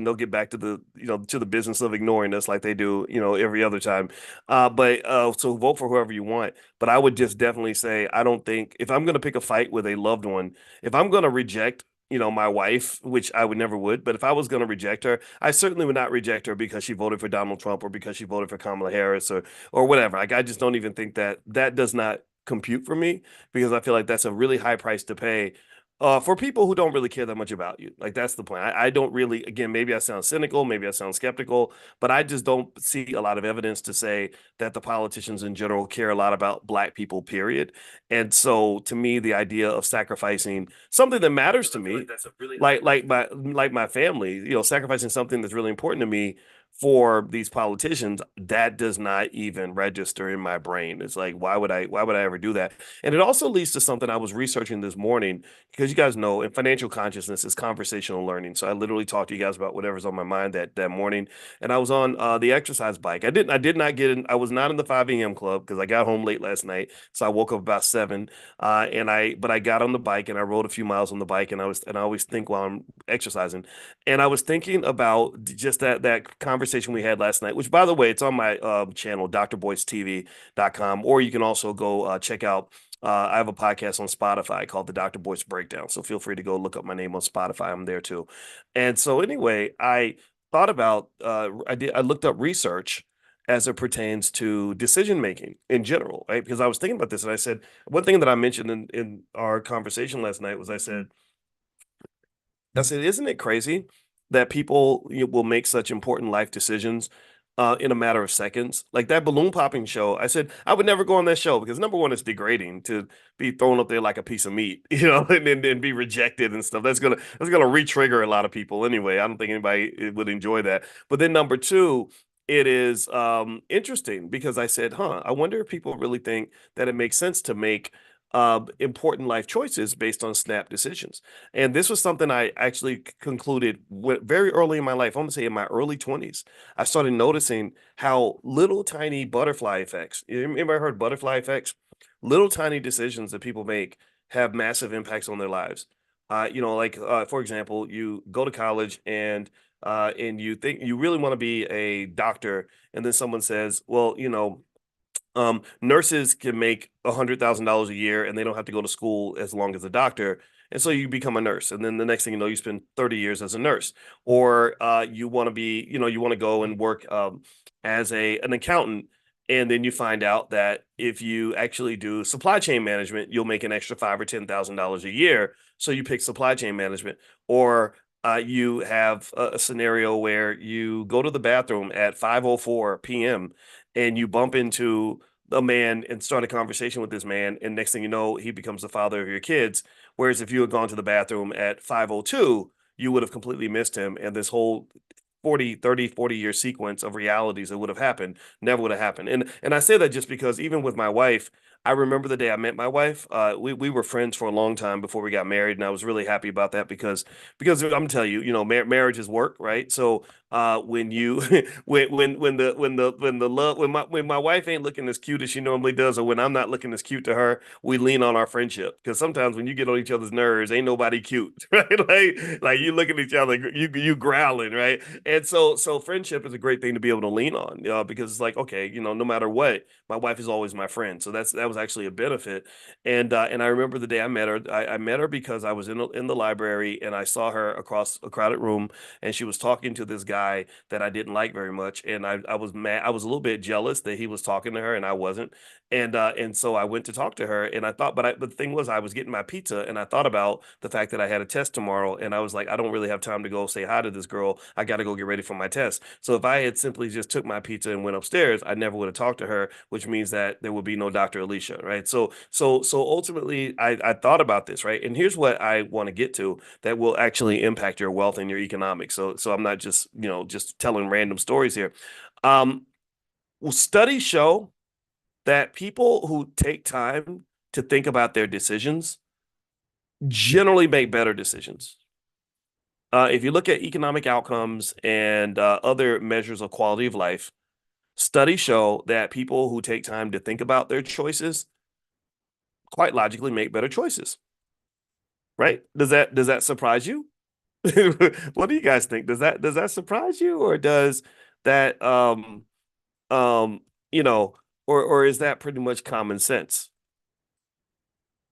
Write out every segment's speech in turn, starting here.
and they'll get back to the business of ignoring us like they do, every other time. So vote for whoever you want. But I would just definitely say, I don't think if I'm going to pick a fight with a loved one, if I'm going to reject, my wife, which I would never would, but if I was going to reject her, I certainly would not reject her because she voted for Donald Trump or because she voted for Kamala Harris or whatever. Like I just don't even think that does not compute for me because I feel like that's a really high price to pay for people who don't really care that much about you. Like that's the point. I don't really, again, maybe I sound cynical, maybe I sound skeptical, but I just don't see a lot of evidence to say that the politicians in general care a lot about black people, period. And so to me, the idea of sacrificing something that matters to me, like my family, sacrificing something that's really important to me for these politicians, that does not even register in my brain. It's like, why would I ever do that? And it also leads to something I was researching this morning because you guys know in financial consciousness is conversational learning. So I literally talked to you guys about whatever's on my mind that morning. And I was on the exercise bike. I did not get in, I was not in the 5 a.m. club because I got home late last night. So I woke up about 7. But I got on the bike and I rode a few miles on the bike and I always think while I'm exercising. And I was thinking about just that conversation we had last night, which by the way, it's on my channel, drboycetv.com, or you can also go check out I have a podcast on Spotify called the Dr. Boyce Breakdown. So feel free to go look up my name on Spotify. I'm there too. And so anyway, I thought about I looked up research as it pertains to decision making in general, right? Because I was thinking about this and I said one thing that I mentioned in our conversation last night was I said, isn't it crazy that people will make such important life decisions in a matter of seconds? Like that balloon popping show, I said I would never go on that show because number one, it's degrading to be thrown up there like a piece of meat, and be rejected and stuff. That's gonna re-trigger a lot of people anyway. I don't think anybody would enjoy that. But then number two, it is interesting because I said, huh, I wonder if people really think that it makes sense to make important life choices based on snap decisions. And this was something I actually concluded very early in my life. I'm gonna say in my early 20s. I started noticing how little tiny butterfly effects. Anybody heard butterfly effects? Little tiny decisions that people make have massive impacts on their lives. For example, you go to college and you think you really want to be a doctor, and then someone says, well, nurses can make $100,000 a year and they don't have to go to school as long as a doctor. And so you become a nurse. And then the next thing you know, you spend 30 years as a nurse. Or you want to be, you want to go and work as an accountant. And then you find out that if you actually do supply chain management, you'll make an extra five or $10,000 a year. So you pick supply chain management. Or you have a scenario where you go to the bathroom at 5:04 p.m. and you bump into a man and start a conversation with this man, and next thing you know, he becomes the father of your kids. Whereas if you had gone to the bathroom at 5:02, you would have completely missed him, and this whole 40 year sequence of realities that would have happened never would have happened. And I say that just because even with my wife, I remember the day I met my wife. We were friends for a long time before we got married, and I was really happy about that because I'm telling you, marriage is work, right? So when you when the love when my wife ain't looking as cute as she normally does, or when I'm not looking as cute to her, we lean on our friendship because sometimes when you get on each other's nerves, ain't nobody cute, right? Like you look at each other, you growling, right? And so friendship is a great thing to be able to lean on, because it's like, okay, no matter what, my wife is always my friend. So that was actually a benefit. And I remember the day I met her. I met her because I was in the library and I saw her across a crowded room, and she was talking to this guy that I didn't like very much, and I was mad. I was a little bit jealous that he was talking to her and I wasn't. And so I went to talk to her, and I thought, but the thing was, I was getting my pizza, and I thought about the fact that I had a test tomorrow, and I was like, I don't really have time to go say hi to this girl. I got to go get ready for my test. So if I had simply just took my pizza and went upstairs, I never would have talked to her, which means that there would be no Dr. Alicia, right? So ultimately, I thought about this, right? And here's what I want to get to that will actually impact your wealth and your economics. So I'm not just telling random stories here. Um, Studies show that people who take time to think about their decisions generally make better decisions. If you look at economic outcomes and other measures of quality of life, studies show that people who take time to think about their choices quite logically make better choices, right? Does that surprise you? What do you guys think? Does that surprise you, or does that um you know, or is that pretty much common sense?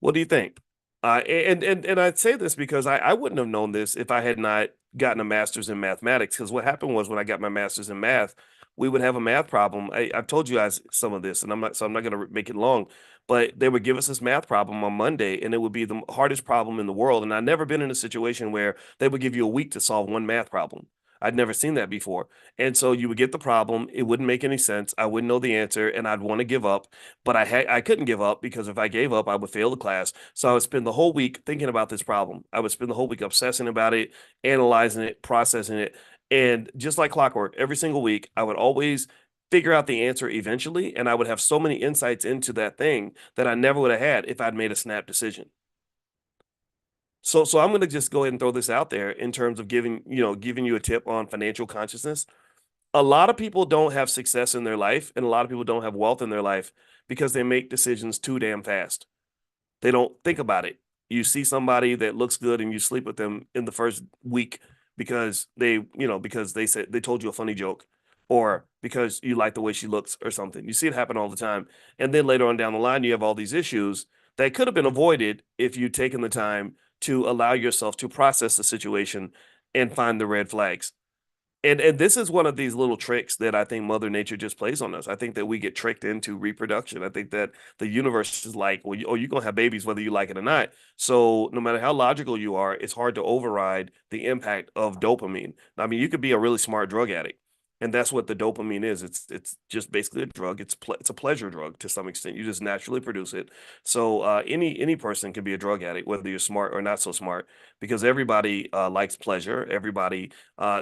What do you think? And I'd say this because I wouldn't have known this if I had not gotten a master's in mathematics. Because what happened was when I got my master's in math, we would have a math problem. I've told you guys some of this, and I'm not going to make it long. But they would give us this math problem on Monday, and it would be the hardest problem in the world. And I'd never been in a situation where they would give you a week to solve one math problem. I'd never seen that before. And so you would get the problem, it wouldn't make any sense. I wouldn't know the answer, and I'd want to give up, but I couldn't give up because if I gave up, I would fail the class. So I would spend the whole week thinking about this problem. I would spend the whole week obsessing about it, analyzing it, processing it. And just like clockwork, every single week, I would always figure out the answer eventually. And I would have so many insights into that thing that I never would have had if I'd made a snap decision. So I'm going to just go ahead and throw this out there in terms of giving you a tip on financial consciousness. A lot of people don't have success in their life, and a lot of people don't have wealth in their life because they make decisions too damn fast. They don't think about it. You see somebody that looks good and you sleep with them in the first week because because they said they told you a funny joke or because you like the way she looks or something. You see it happen all the time. And then later on down the line, you have all these issues that could have been avoided if you'd taken the time to allow yourself to process the situation and find the red flags. And this is one of these little tricks that I think Mother Nature just plays on us. I think that we get tricked into reproduction. I think that the universe is like, well, you're gonna have babies whether you like it or not. So no matter how logical you are, it's hard to override the impact of dopamine. I mean, you could be a really smart drug addict, and that's what the dopamine is. It's just basically a drug. It's a pleasure drug to some extent. You just naturally produce it. So any person can be a drug addict, whether you're smart or not so smart, because everybody likes pleasure. Everybody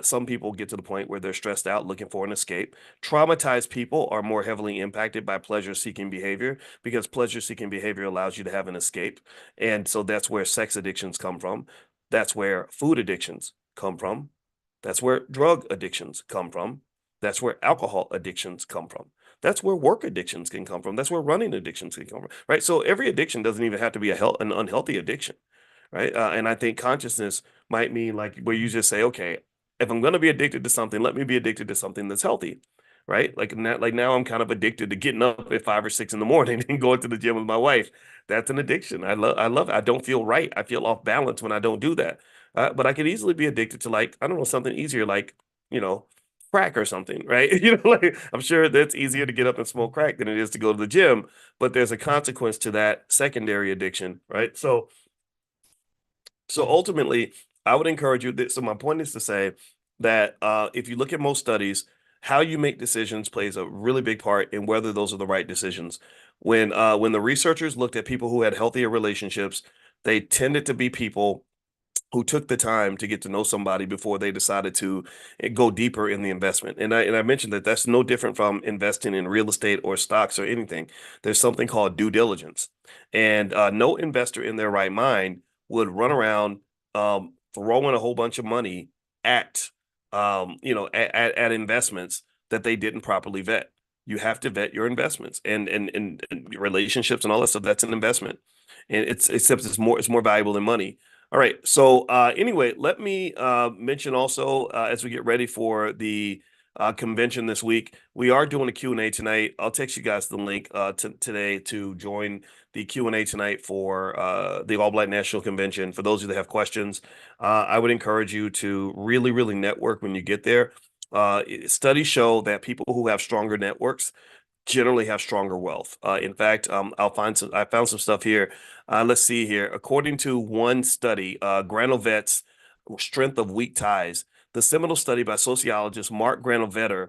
some people get to the point where they're stressed out looking for an escape. Traumatized people are more heavily impacted by pleasure seeking behavior because pleasure seeking behavior allows you to have an escape. And so that's where sex addictions come from. That's where food addictions come from. That's where drug addictions come from. That's where alcohol addictions come from. That's where work addictions can come from. That's where running addictions can come from. Right. So every addiction doesn't even have to be an unhealthy addiction. Right. And I think consciousness might mean like where you just say, okay, if I'm going to be addicted to something, let me be addicted to something that's healthy. Right. Like now I'm kind of addicted to getting up at 5 or 6 in the morning and going to the gym with my wife. That's an addiction. I love it. I don't feel right. I feel off balance when I don't do that. But I could easily be addicted to like, I don't know, something easier like, you know, crack or something, right? Like I'm sure that's easier to get up and smoke crack than it is to go to the gym, but there's a consequence to that secondary addiction, right? So ultimately, I would encourage you that, so my point is to say that if you look at most studies, how you make decisions plays a really big part in whether those are the right decisions. When the researchers looked at people who had healthier relationships, they tended to be people who took the time to get to know somebody before they decided to go deeper in the investment. And I mentioned that that's no different from investing in real estate or stocks or anything. There's something called due diligence, and no investor in their right mind would run around throwing a whole bunch of money at at investments that they didn't properly vet. You have to vet your investments and relationships and all that stuff. That's an investment, and it's more valuable than money. All right. So anyway, let me mention also as we get ready for the convention this week, we are doing a Q&A tonight. I'll text you guys the link today to join the Q&A tonight for the All Black National Convention. For those of you that have questions, I would encourage you to really, really network when you get there. Studies show that people who have stronger networks generally have stronger wealth. In fact, I found some stuff here. Let's see here. According to one study, Granovet's Strength of Weak Ties, the seminal study by sociologist Mark Granovetter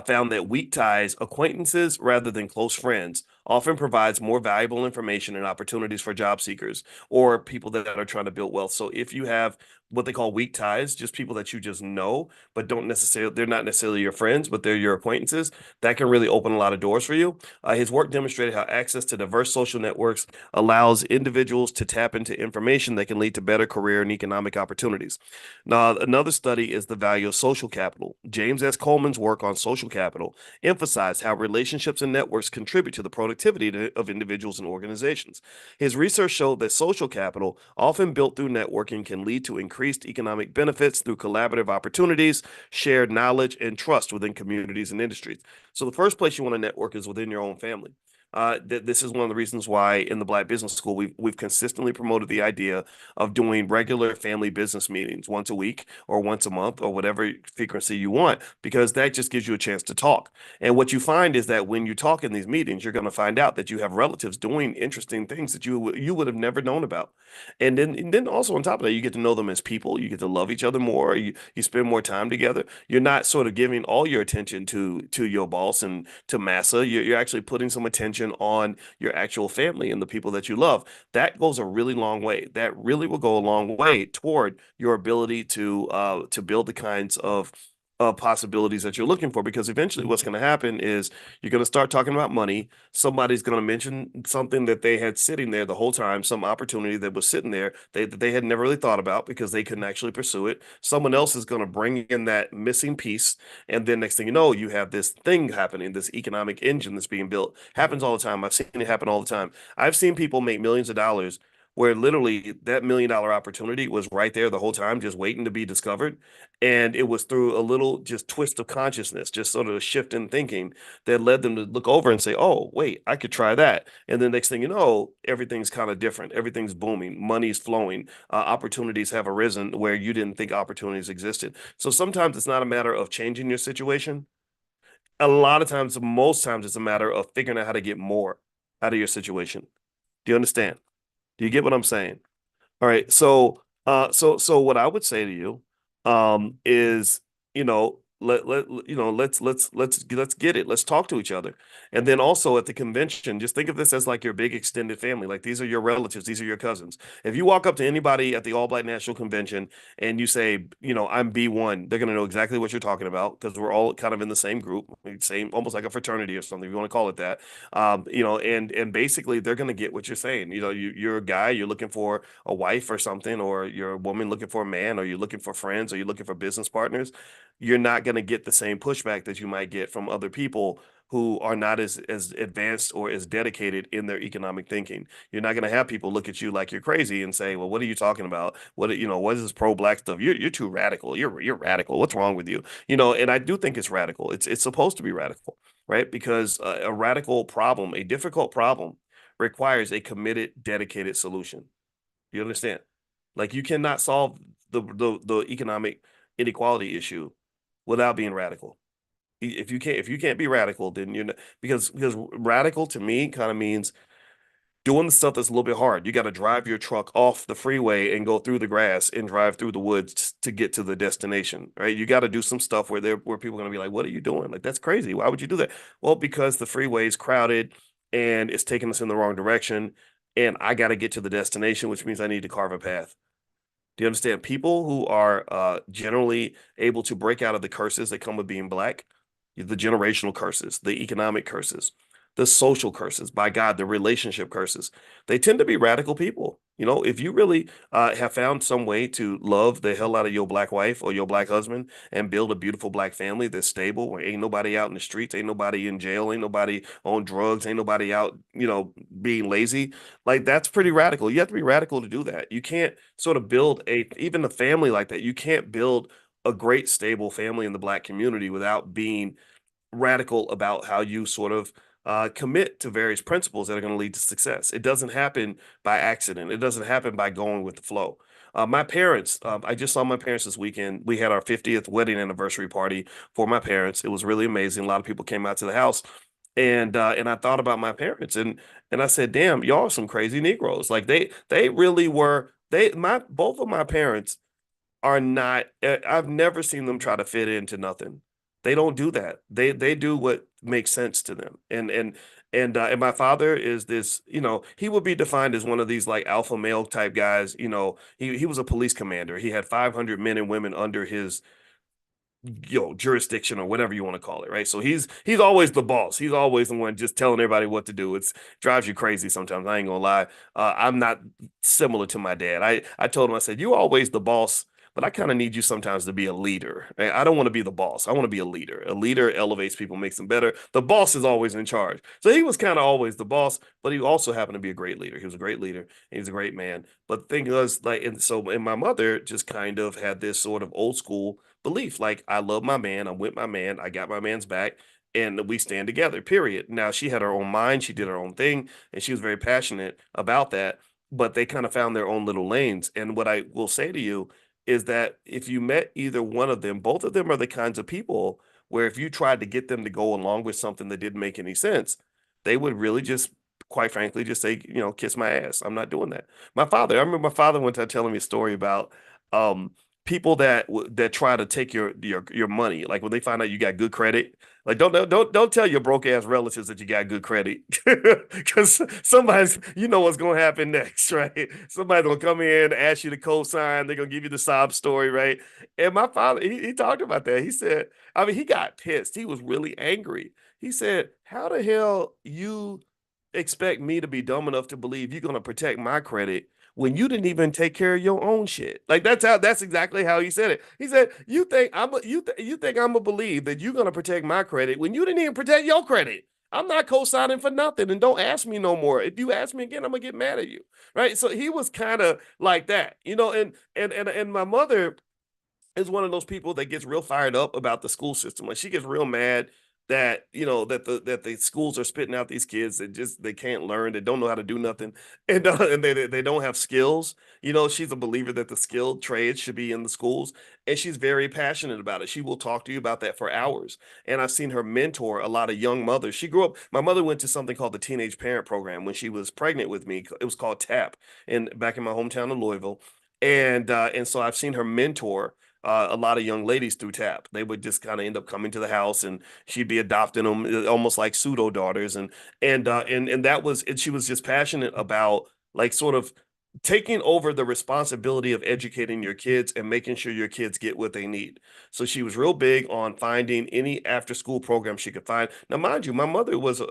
found that weak ties, acquaintances rather than close friends, often provides more valuable information and opportunities for job seekers or people that are trying to build wealth. So if you have what they call weak ties, just people that you just know, but they're not necessarily your friends, but they're your acquaintances, that can really open a lot of doors for you. His work demonstrated how access to diverse social networks allows individuals to tap into information that can lead to better career and economic opportunities. Now, another study is the value of social capital. James S. Coleman's work on social Social Capital, emphasized how relationships and networks contribute to the productivity of individuals and organizations. His research showed that social capital, often built through networking, can lead to increased economic benefits through collaborative opportunities, shared knowledge, and trust within communities and industries. So the first place you want to network is within your own family. This is one of the reasons why in the Black Business School we've consistently promoted the idea of doing regular family business meetings once a week or once a month or whatever frequency you want, because that just gives you a chance to talk. And what you find is that when you talk in these meetings, you're going to find out that you have relatives doing interesting things that you would have never known about. And then also on top of that, you get to know them as people. You get to love each other more. You spend more time together. You're not sort of giving all your attention to your boss and to massa. You're actually putting some attention on your actual family and the people that you love. That goes a really long way. That really will go a long way toward your ability to build the kinds of possibilities that you're looking for, because eventually what's going to happen is you're going to start talking about money. Somebody's going to mention something that they had sitting there the whole time, some opportunity that was sitting there that they had never really thought about because they couldn't actually pursue it. Someone else is going to bring in that missing piece, and then next thing you know, you have this thing happening, this economic engine that's being built. Happens all the time. I've seen it happen all the time. I've seen people make millions of dollars where literally that $1 million opportunity was right there the whole time, just waiting to be discovered. And it was through a little just twist of consciousness, just sort of a shift in thinking that led them to look over and say, oh, wait, I could try that. And then next thing you know, everything's kind of different. Everything's booming. Money's flowing. Opportunities have arisen where you didn't think opportunities existed. So sometimes it's not a matter of changing your situation. A lot of times, most times, it's a matter of figuring out how to get more out of your situation. Do you understand? Do you get what I'm saying? All right. So what I would say to you, is, let's get it. Let's talk to each other. And then also at the convention, just think of this as like your big extended family. Like these are your relatives, these are your cousins. If you walk up to anybody at the All Black National Convention and you say, I'm B1, they're gonna know exactly what you're talking about because we're all kind of in the same group, same, almost like a fraternity or something, if you want to call it that. And basically they're gonna get what you're saying. You're a guy, you're looking for a wife or something, or you're a woman looking for a man, or you're looking for friends, or you're looking for business partners. You're not going to get the same pushback that you might get from other people who are not as advanced or as dedicated in their economic thinking. You're not going to have people look at you like you're crazy and say, "Well, what are you talking about? What is this pro-black stuff? You're too radical. You're radical. What's wrong with you?" And I do think it's radical. It's supposed to be radical, right? Because a radical problem, a difficult problem, requires a committed, dedicated solution. You understand? Like you cannot solve the economic inequality issue without being radical. If you can't be radical, then you're not, because radical to me kind of means doing the stuff that's a little bit hard. You got to drive your truck off the freeway and go through the grass and drive through the woods to get to the destination, right? You got to do some stuff where people are going to be like, "What are you doing? Like that's crazy. Why would you do that?" Well, because the freeway is crowded and it's taking us in the wrong direction, and I got to get to the destination, which means I need to carve a path. Do you understand? People who are generally able to break out of the curses that come with being black, the generational curses, the economic curses, the social curses, by God, the relationship curses, they tend to be radical people. If you really have found some way to love the hell out of your black wife or your black husband and build a beautiful black family that's stable, where ain't nobody out in the streets, ain't nobody in jail, ain't nobody on drugs, ain't nobody out, being lazy, like that's pretty radical. You have to be radical to do that. You can't sort of build even a family like that. You can't build a great stable family in the black community without being radical about how you sort of commit to various principles that are going to lead to success. It doesn't happen by accident. It doesn't happen by going with the flow. My parents, I just saw my parents this weekend. We had our 50th wedding anniversary party for my parents. It was really amazing. A lot of people came out to the house. And I thought about my parents, and I said, damn, y'all are some crazy Negroes. Like they really were, my both of my parents are not, I've never seen them try to fit into nothing. They don't do that. They do what makes sense to them. And my father is this, he would be defined as one of these like alpha male type guys. He was a police commander. He had 500 men and women under his jurisdiction or whatever you want to call it, right? So he's always the boss. He's always the one just telling everybody what to do. It's drives you crazy sometimes. I ain't gonna lie. I'm not similar to my dad. I told him, I said, you always the boss, but I kind of need you sometimes to be a leader. I don't want to be the boss. I want to be a leader. A leader elevates people, makes them better. The boss is always in charge. So he was kind of always the boss, but he also happened to be a great leader. He was a great leader. He was a great man. But the thing was, like, and my mother just kind of had this sort of old school belief, like, I love my man. I'm with my man. I got my man's back. And we stand together, period. Now, she had her own mind. She did her own thing, and she was very passionate about that. But they kind of found their own little lanes. And what I will say to you is that if you met either one of them, both of them are the kinds of people where if you tried to get them to go along with something that didn't make any sense, they would really just, quite frankly, just say, kiss my ass. I'm not doing that. I remember my father one time telling me a story about um, people that try to take your money, like when they find out you got good credit. Like don't tell your broke ass relatives that you got good credit, because somebody's what's gonna happen next, right? Somebody's gonna come in, ask you to co-sign, they're gonna give you the sob story, right? And my father, he talked about that. He said, I mean, he got pissed. He was really angry. He said, "How the hell you expect me to be dumb enough to believe you're gonna protect my credit when you didn't even take care of your own shit?" Like that's exactly how he said it. He said, you think I'm gonna believe that you're gonna protect my credit when you didn't even protect your credit? I'm not co-signing for nothing, and don't ask me no more. If you ask me again, I'm gonna get mad at you. Right. So he was kind of like that, and my mother is one of those people that gets real fired up about the school system. Like, she gets real mad that that the schools are spitting out these kids that just they can't learn, they don't know how to do nothing, and they don't have skills. She's a believer that the skilled trades should be in the schools, and she's very passionate about it. She will talk to you about that for hours. And I've seen her mentor a lot of young mothers. She grew up. My mother went to something called the Teenage Parent Program when she was pregnant with me. It was called TAP, and back in my hometown of Louisville, and so I've seen her mentor a lot of young ladies through TAP. They would just kind of end up coming to the house, and she'd be adopting them, almost like pseudo daughters, and that was, and she was just passionate about, like, sort of taking over the responsibility of educating your kids and making sure your kids get what they need. So she was real big on finding any after school program she could find. Now, mind you, my mother was a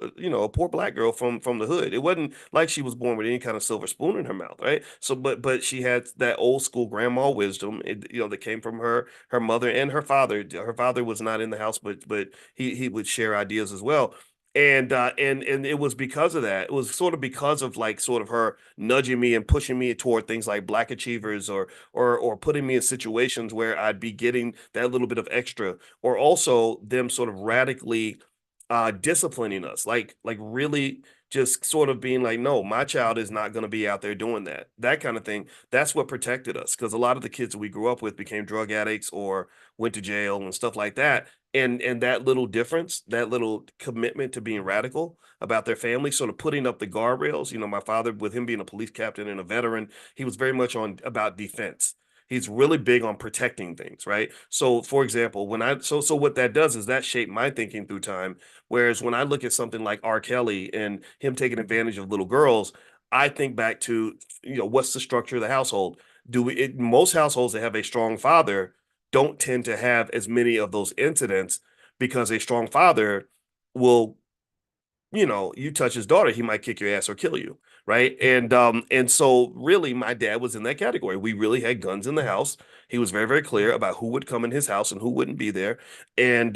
poor black girl from the hood. It wasn't like she was born with any kind of silver spoon in her mouth, right? So but she had that old school grandma wisdom, that came from her mother and her father. Her father was not in the house, but he would share ideas as well. And it was because of that. It was sort of because of, like, sort of her nudging me and pushing me toward things like Black Achievers, or putting me in situations where I'd be getting that little bit of extra, or also them sort of radically disciplining us, like really just sort of being like, no, my child is not going to be out there doing that kind of thing. That's what protected us, because a lot of the kids that we grew up with became drug addicts or went to jail and stuff like that. And that little difference, that little commitment to being radical about their family, sort of putting up the guardrails. My father, with him being a police captain and a veteran, he was very much on about defense. He's really big on protecting things, right? So, for example, so what that does is that shaped my thinking through time. Whereas when I look at something like R. Kelly and him taking advantage of little girls, I think back to, what's the structure of the household? Most households that have a strong father don't tend to have as many of those incidents, because a strong father will, you touch his daughter, he might kick your ass or kill you, right? And so really my dad was in that category. We really had guns in the house. He was very, very clear about who would come in his house and who wouldn't be there. And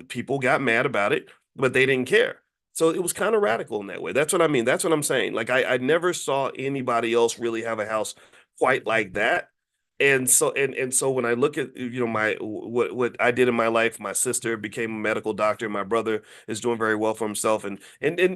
people got mad about it, but they didn't care. So it was kind of radical in that way. That's what I mean. That's what I'm saying. Like, I never saw anybody else really have a house quite like that. And so when I look at, my what I did in my life, my sister became a medical doctor, my brother is doing very well for himself, and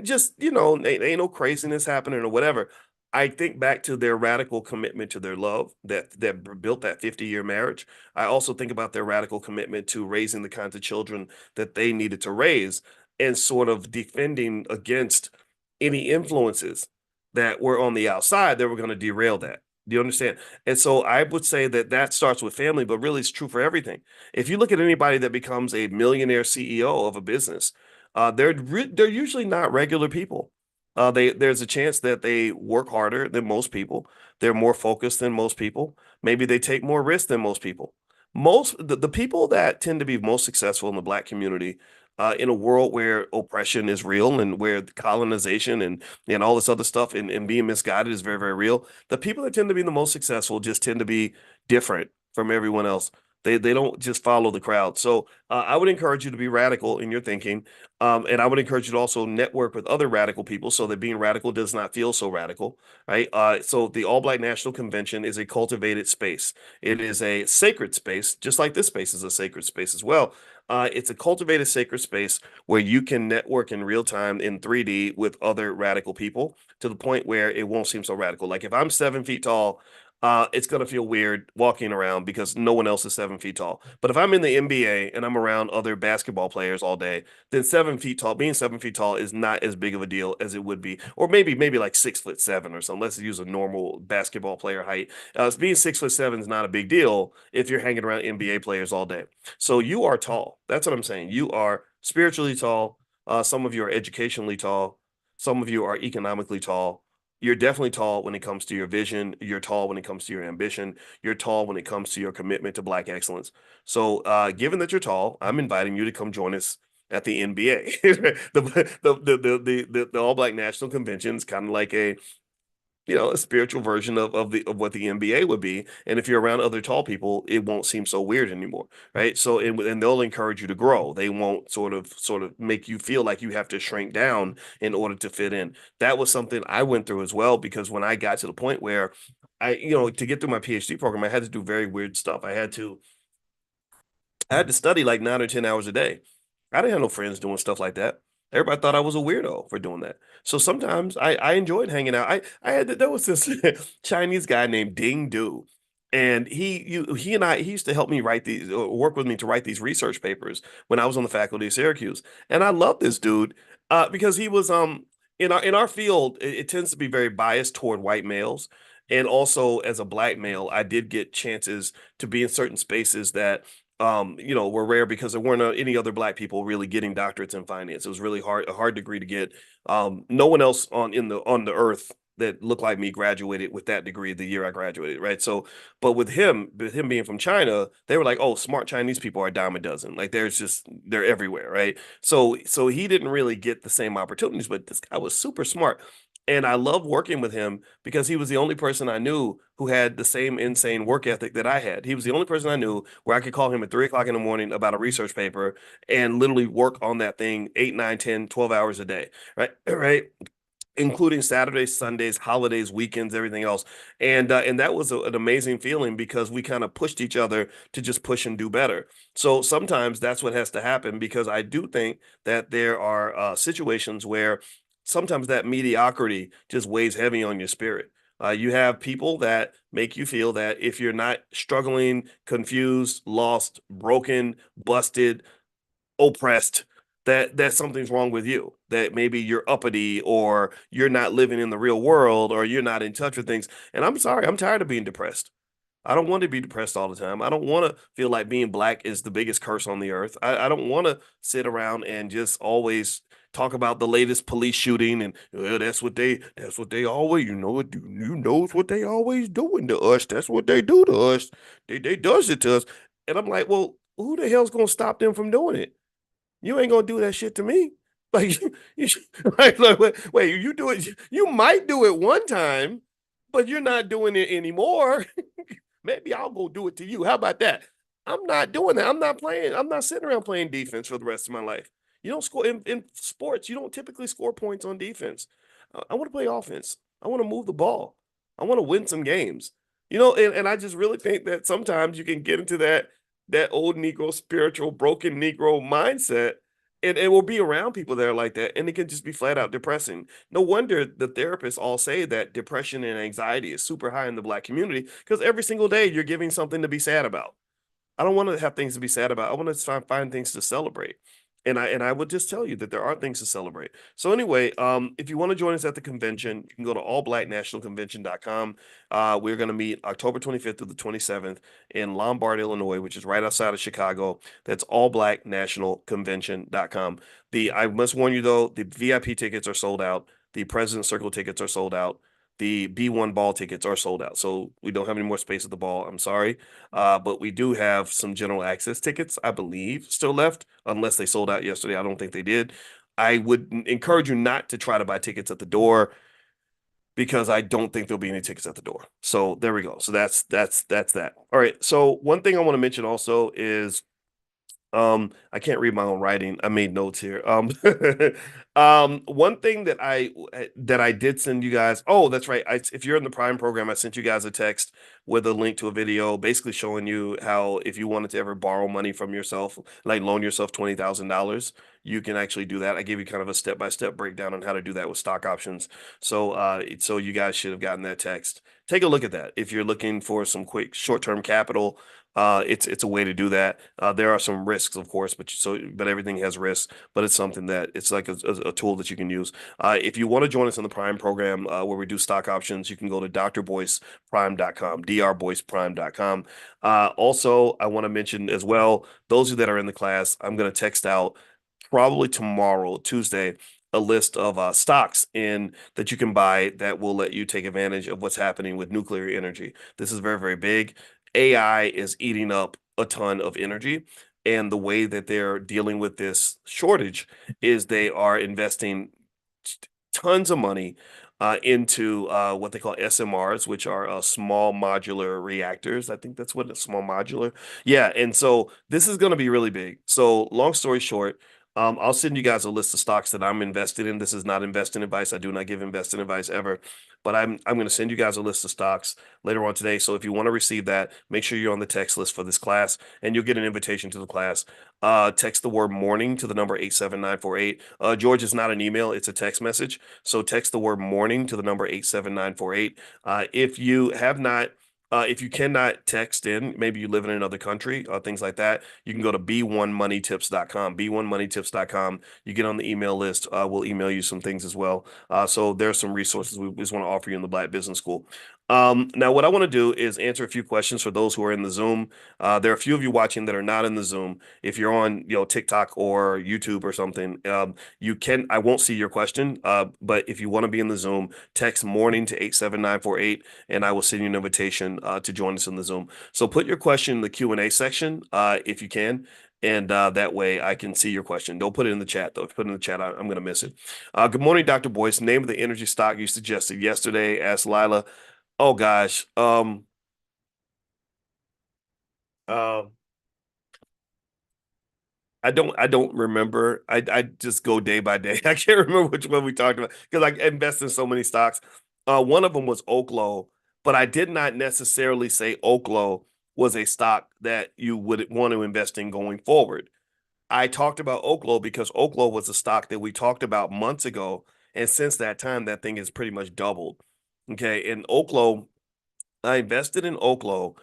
just, ain't no craziness happening or whatever. I think back to their radical commitment to their love that built that 50-year marriage. I also think about their radical commitment to raising the kinds of children that they needed to raise, and sort of defending against any influences that were on the outside that were going to derail that. Do you understand? And so I would say that starts with family, but really it's true for everything. If you look at anybody that becomes a millionaire CEO of a business, they're usually not regular people. There's a chance that they work harder than most people. They're more focused than most people. Maybe they take more risks than most people. The people that tend to be most successful in the Black community, in a world where oppression is real, and where colonization and all this other stuff, and being misguided is very, very real, the people that tend to be the most successful just tend to be different from everyone else. They don't just follow the crowd. So I would encourage you to be radical in your thinking, and I would encourage you to also network with other radical people so that being radical does not feel so radical, right? So the All Black National Convention is a cultivated space. It is a sacred space, just like this space is a sacred space as well. It's a cultivated sacred space where you can network in real time in 3D with other radical people to the point where it won't seem so radical. Like if I'm 7 feet tall, it's going to feel weird walking around because no one else is 7 feet tall. But if I'm in the NBA and I'm around other basketball players all day, then 7 feet tall, being 7 feet tall is not as big of a deal as it would be. Or maybe like 6'7" or something. Let's use a normal basketball player height. Being 6'7" is not a big deal if you're hanging around NBA players all day. So you are tall. That's what I'm saying. You are spiritually tall. Some of you are educationally tall. Some of you are economically tall. You're definitely tall when it comes to your vision. You're tall when it comes to your ambition. You're tall when it comes to your commitment to Black excellence. So, given that you're tall, I'm inviting you to come join us at the NBA. The All Black National Convention is kind of like a spiritual version of what the NBA would be. And if you're around other tall people, it won't seem so weird anymore, right? So and they'll encourage you to grow. They won't sort of make you feel like you have to shrink down in order to fit in. That was something I went through as well because when I got to the point where to get through my PhD program, I had to do very weird stuff. I had to study like 9 or 10 hours a day. I didn't have no friends doing stuff like that. Everybody thought I was a weirdo for doing that. So sometimes I enjoyed hanging out. There was this Chinese guy named Ding Du, and he used to help me write these or work with me to write these research papers when I was on the faculty of Syracuse. And I love this dude because he was in our field it tends to be very biased toward white males. And also as a black male, I did get chances to be in certain spaces that were rare because there weren't any other black people really getting doctorates in finance. It was really a hard degree to get. No one else on the earth that looked like me graduated with that degree the year I graduated, right? So, but with him being from China, they were like, "Oh, smart Chinese people are a dime a dozen. Like, they're everywhere, right?" So he didn't really get the same opportunities, but this guy was super smart. And I love working with him because he was the only person I knew who had the same insane work ethic that I had. He was the only person I knew where I could call him at 3 o'clock in the morning about a research paper and literally work on that thing 8, 9, 10, 12 hours a day. Right. Right. Including Saturdays, Sundays, holidays, weekends, everything else. And that was an amazing feeling because we kind of pushed each other to just push and do better. So sometimes that's what has to happen because I do think that there are situations where sometimes that mediocrity just weighs heavy on your spirit. You have people that make you feel that if you're not struggling, confused, lost, broken, busted, oppressed, that something's wrong with you, that maybe you're uppity or you're not living in the real world or you're not in touch with things. And I'm sorry, I'm tired of being depressed. I don't want to be depressed all the time. I don't want to feel like being black is the biggest curse on the earth. I don't want to sit around and just always talk about the latest police shooting and that's what they always it's what they always doing to us. That's what they do to us. They does it to us. And I'm like, well, who the hell's gonna stop them from doing it? You ain't gonna do that shit to me. Like, wait, you do it. You might do it one time, but you're not doing it anymore. Maybe I'll go do it to you. How about that? I'm not doing that. I'm not playing. I'm not sitting around playing defense for the rest of my life. You don't score in sports. You don't typically score points on defense. I want to play offense. I want to move the ball. I want to win some games. And I just really think that sometimes you can get into that old Negro spiritual broken Negro mindset and it will be around people that are like that and it can just be flat out depressing. No wonder the therapists all say that depression and anxiety is super high in the black community because every single day you're giving something to be sad about. I don't want to have things to be sad about. I want to find things to celebrate. And I would just tell you that there are things to celebrate. So anyway, if you want to join us at the convention, you can go to allblacknationalconvention.com. We're going to meet October 25th through the 27th in Lombard, Illinois, which is right outside of Chicago. That's allblacknationalconvention.com. I must warn you though, the VIP tickets are sold out. The President's Circle tickets are sold out. The B1 ball tickets are sold out. So we don't have any more space at the ball. I'm sorry. But we do have some general access tickets, I believe, still left, unless they sold out yesterday. I don't think they did. I would encourage you not to try to buy tickets at the door because I don't think there'll be any tickets at the door. So there we go. So that's that. All right. So one thing I want to mention also is I can't read my own writing. I made notes here. One thing that I did send you guys. Oh, that's right. If you're in the Prime program, I sent you guys a text with a link to a video, basically showing you how if you wanted to ever borrow money from yourself, like loan yourself $20,000, you can actually do that. I gave you kind of a step-by-step breakdown on how to do that with stock options. So you guys should have gotten that text. Take a look at that if you're looking for some quick short-term capital. It's a way to do that. There are some risks, of course, but everything has risks. But it's something that it's like a tool that you can use. If you want to join us in the Prime program where we do stock options, you can go to drboyceprime.com, drboyceprime.com. Also, I want to mention as well, those of you that are in the class, I'm going to text out probably tomorrow, Tuesday, a list of stocks in that you can buy that will let you take advantage of what's happening with nuclear energy. This is very, very big. AI is eating up a ton of energy. And the way that they're dealing with this shortage is they are investing tons of money into what they call SMRs, which are small modular reactors. I think that's what a small modular. Yeah, and so this is going to be really big. So long story short, I'll send you guys a list of stocks that I'm invested in. This is not investing advice. I do not give investing advice ever, but I'm going to send you guys a list of stocks later on today. So if you want to receive that, make sure you're on the text list for this class, and you'll get an invitation to the class. Text the word morning to the number 87948. George, is not an email, it's a text message. So text the word morning to the number 87948. If you cannot text in, maybe you live in another country, things like that, you can go to b1moneytips.com, b1moneytips.com. You get on the email list. We'll email you some things as well. So there's some resources we just want to offer you in the Black Business School. Now, what I want to do is answer a few questions for those who are in the Zoom. There are a few of you watching that are not in the Zoom. If you're on, TikTok or YouTube or something, I won't see your question. But if you want to be in the Zoom, text morning to 87948, and I will send you an invitation to join us in the Zoom. So put your question in the Q&A section, if you can. And that way I can see your question. Don't put it in the chat, though. If you put it in the chat, I'm going to miss it. Good morning, Dr. Boyce. Name of the energy stock you suggested yesterday. Asked Lila. Oh gosh. Um, I don't remember. I just go day by day. I can't remember which one we talked about because I invest in so many stocks. One of them was Oklo, but I did not necessarily say Oklo was a stock that you would want to invest in going forward. I talked about Oklo because Oklo was a stock that we talked about months ago, and since that time, that thing has pretty much doubled. Okay, and Oklo, I invested in Oklo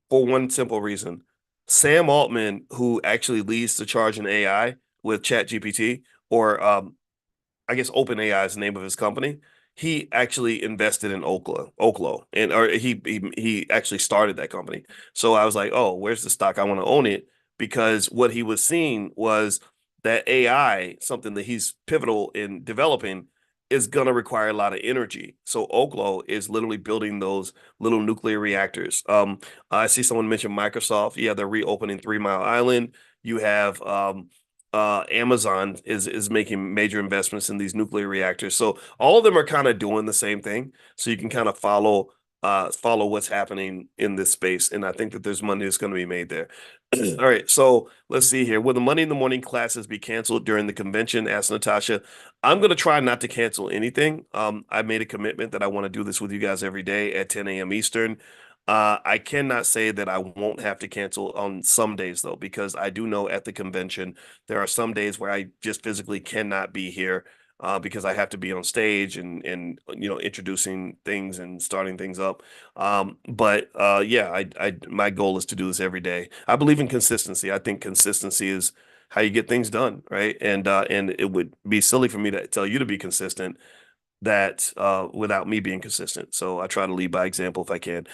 for one simple reason. Sam Altman, who actually leads the charge in AI with ChatGPT, or I guess OpenAI is the name of his company. He actually invested in Oklo, and or he actually started that company. So I was like, oh, where's the stock? I want to own it because what he was seeing was that AI, something that he's pivotal in developing, is going to require a lot of energy. So Oklo is literally building those little nuclear reactors. I see someone mention Microsoft. Yeah, they're reopening 3 Mile Island. You have Amazon is making major investments in these nuclear reactors. So all of them are kind of doing the same thing. So you can kind of follow what's happening in this space. And I think that there's money that's going to be made there. All right. So let's see here. Will the Money in the Morning classes be canceled during the convention? Asked Natasha. I'm going to try not to cancel anything. I made a commitment that I want to do this with you guys every day at 10 a.m. Eastern. I cannot say that I won't have to cancel on some days though, because I do know at the convention there are some days where I just physically cannot be here because I have to be on stage and introducing things and starting things up. But yeah, I my goal is to do this every day. I believe in consistency. I think consistency is how you get things done, right? And it would be silly for me to tell you to be consistent that without me being consistent. So I try to lead by example if I can.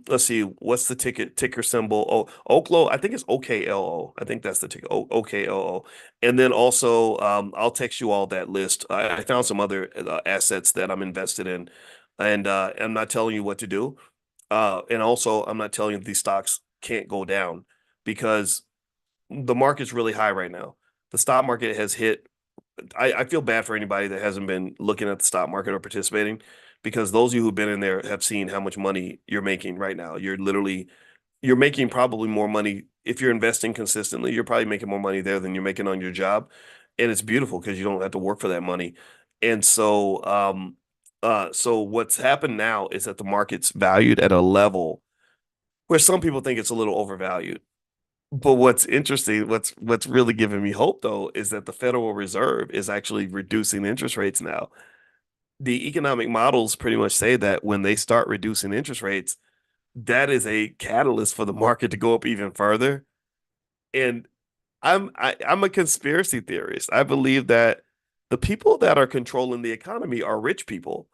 Let's see, what's the ticker symbol? Oh, Oklo, I think it's OKLO. I think that's the ticker. OKLO. And then also, I'll text you all that list. I found some other assets that I'm invested in, and I'm not telling you what to do. And also, I'm not telling you these stocks can't go down because the market's really high right now. The stock market has hit. I feel bad for anybody that hasn't been looking at the stock market or participating because those of you who've been in there have seen how much money you're making right now. You're making probably more money if you're investing consistently. You're probably making more money there than you're making on your job, and it's beautiful because you don't have to work for that money. And so what's happened now is that the market's valued at a level where some people think it's a little overvalued. But what's interesting, what's really giving me hope though, is that the Federal Reserve is actually reducing interest rates now. The economic models pretty much say that when they start reducing interest rates, that is a catalyst for the market to go up even further. And I'm a conspiracy theorist. I believe that the people that are controlling the economy are rich people,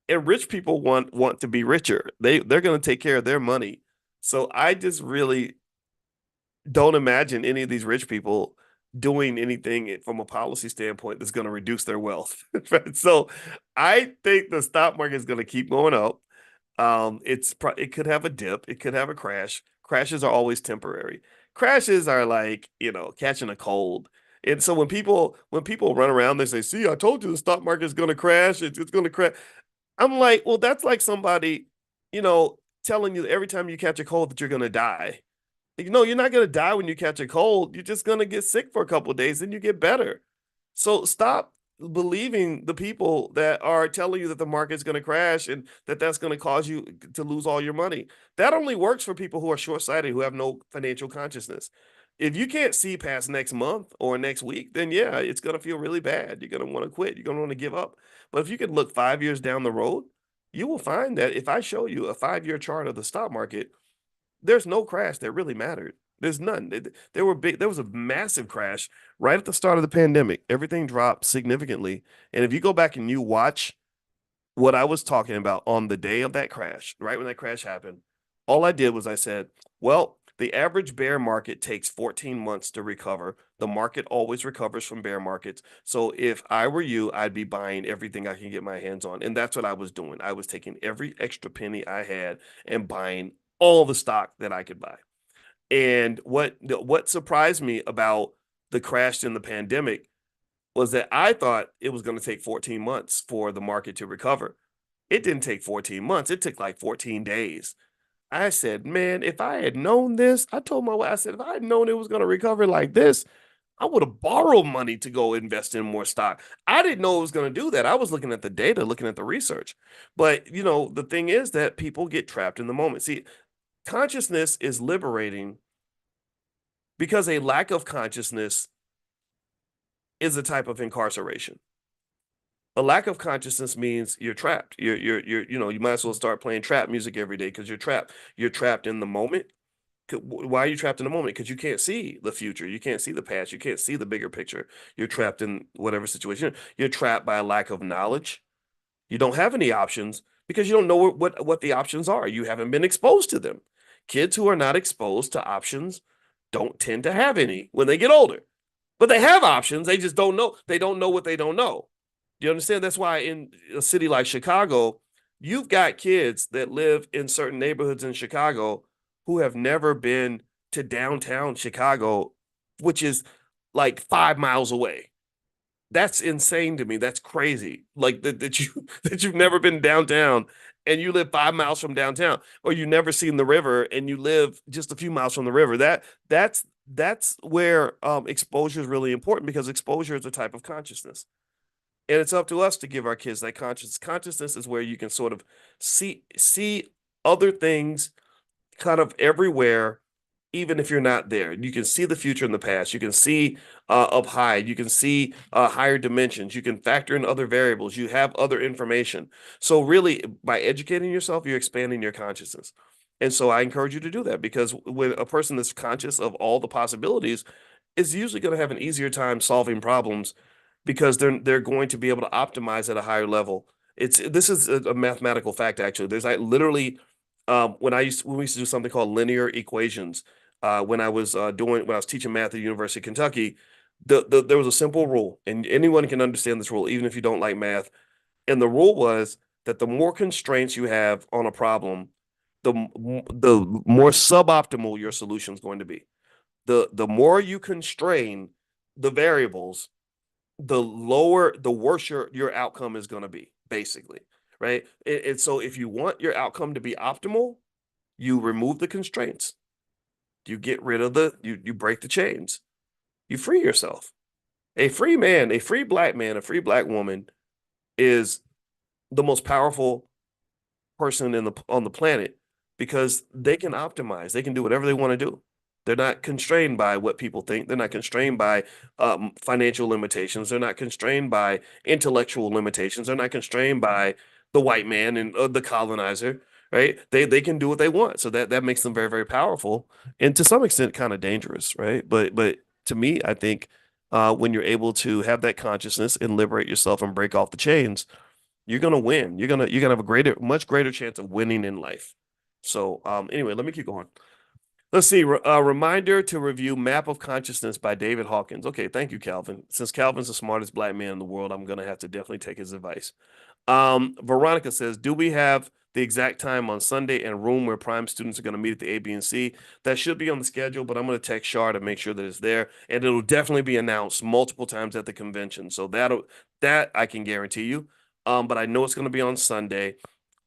and rich people want to be richer. They're going to take care of their money. So I just really don't imagine any of these rich people doing anything from a policy standpoint that's going to reduce their wealth. So I think the stock market is going to keep going up. It could have a dip, it could have a crash. Crashes are always temporary. Crashes are like, catching a cold. And so when people run around, they say, "See, I told you the stock market is going to crash. It's going to crash." I'm like, well, that's like somebody, telling you every time you catch a cold that you're going to die. No, you're not going to die when you catch a cold. You're just going to get sick for a couple of days, then you get better. So stop believing the people that are telling you that the market's going to crash and that that's going to cause you to lose all your money. That only works for people who are short-sighted, who have no financial consciousness. If you can't see past next month or next week, then yeah, it's going to feel really bad. You're going to want to quit. You're going to want to give up. But if you can look 5 years down the road, you will find that if I show you a 5-year chart of the stock market, there's no crash that really mattered. There's none. There was a massive crash right at the start of the pandemic. Everything dropped significantly. And if you go back and you watch what I was talking about on the day of that crash, right when that crash happened, all I did was I said, well, the average bear market takes 14 months to recover. The market always recovers from bear markets. So if I were you, I'd be buying everything I can get my hands on. And that's what I was doing. I was taking every extra penny I had and buying all the stock that I could buy. And what surprised me about the crash in the pandemic was that I thought it was going to take 14 months for the market to recover. It didn't take 14 months. It took like 14 days. I said, man, if I had known this, I told my wife, I said, if I had known it was going to recover like this, I would have borrowed money to go invest in more stock. I didn't know it was going to do that. I was looking at the data, looking at the research. But, the thing is that people get trapped in the moment. See, consciousness is liberating because a lack of consciousness is a type of incarceration. A lack of consciousness means you're trapped. You might as well start playing trap music every day because you're trapped. You're trapped in the moment. Why are you trapped in the moment? Because you can't see the future. You can't see the past. You can't see the bigger picture. You're trapped in whatever situation. You're trapped by a lack of knowledge. You don't have any options because you don't know what the options are. You haven't been exposed to them. Kids who are not exposed to options don't tend to have any when they get older. But they have options. They just don't know. They don't know what they don't know. Do you understand? That's why in a city like Chicago, you've got kids that live in certain neighborhoods in Chicago who have never been to downtown Chicago, which is like 5 miles away. That's insane to me. That's crazy. Like that you that you've never been downtown and you live 5 miles from downtown, or you've never seen the river and you live just a few miles from the river. That's where exposure is really important, because exposure is a type of consciousness. And it's up to us to give our kids that consciousness is where you can sort of see other things kind of everywhere, even if you're not there. You can see the future and the past. You can see up high. You can see higher dimensions. You can factor in other variables. You have other information. So really, by educating yourself, you're expanding your consciousness. And so I encourage you to do that, because when a person that's conscious of all the possibilities is usually going to have an easier time solving problems, because they're going to be able to optimize at a higher level. This is a mathematical fact, actually. There's like literally when we used to do something called linear equations, when I was teaching math at the University of Kentucky, there was a simple rule, and anyone can understand this rule, even if you don't like math. And the rule was that the more constraints you have on a problem, the more suboptimal your solution is going to be. The more you constrain the variables, the worse your outcome is going to be, basically. right? And so if you want your outcome to be optimal, you remove the constraints. You get rid of you break the chains. You free yourself. A free man, a free black man, a free black woman is the most powerful person on the planet because they can optimize. They can do whatever they want to do. They're not constrained by what people think. They're not constrained by financial limitations. They're not constrained by intellectual limitations. They're not constrained by the white man and the colonizer. Right? They can do what they want. So that makes them very, very powerful and to some extent kind of dangerous. Right? But to me, I think when you're able to have that consciousness and liberate yourself and break off the chains, you're gonna win. You're gonna have a much greater chance of winning in life. So anyway, let me keep going. Let's see. Reminder to review Map of Consciousness by David Hawkins. Okay, thank you, Calvin. Since Calvin's the smartest black man in the world, I'm gonna have to definitely take his advice. Veronica says, do we have the exact time on Sunday and room where prime students are going to meet at the A, B, and C? That should be on the schedule, but I'm going to text Shar to make sure that it's there, and it'll definitely be announced multiple times at the convention. So that I can guarantee you. But I know it's going to be on Sunday,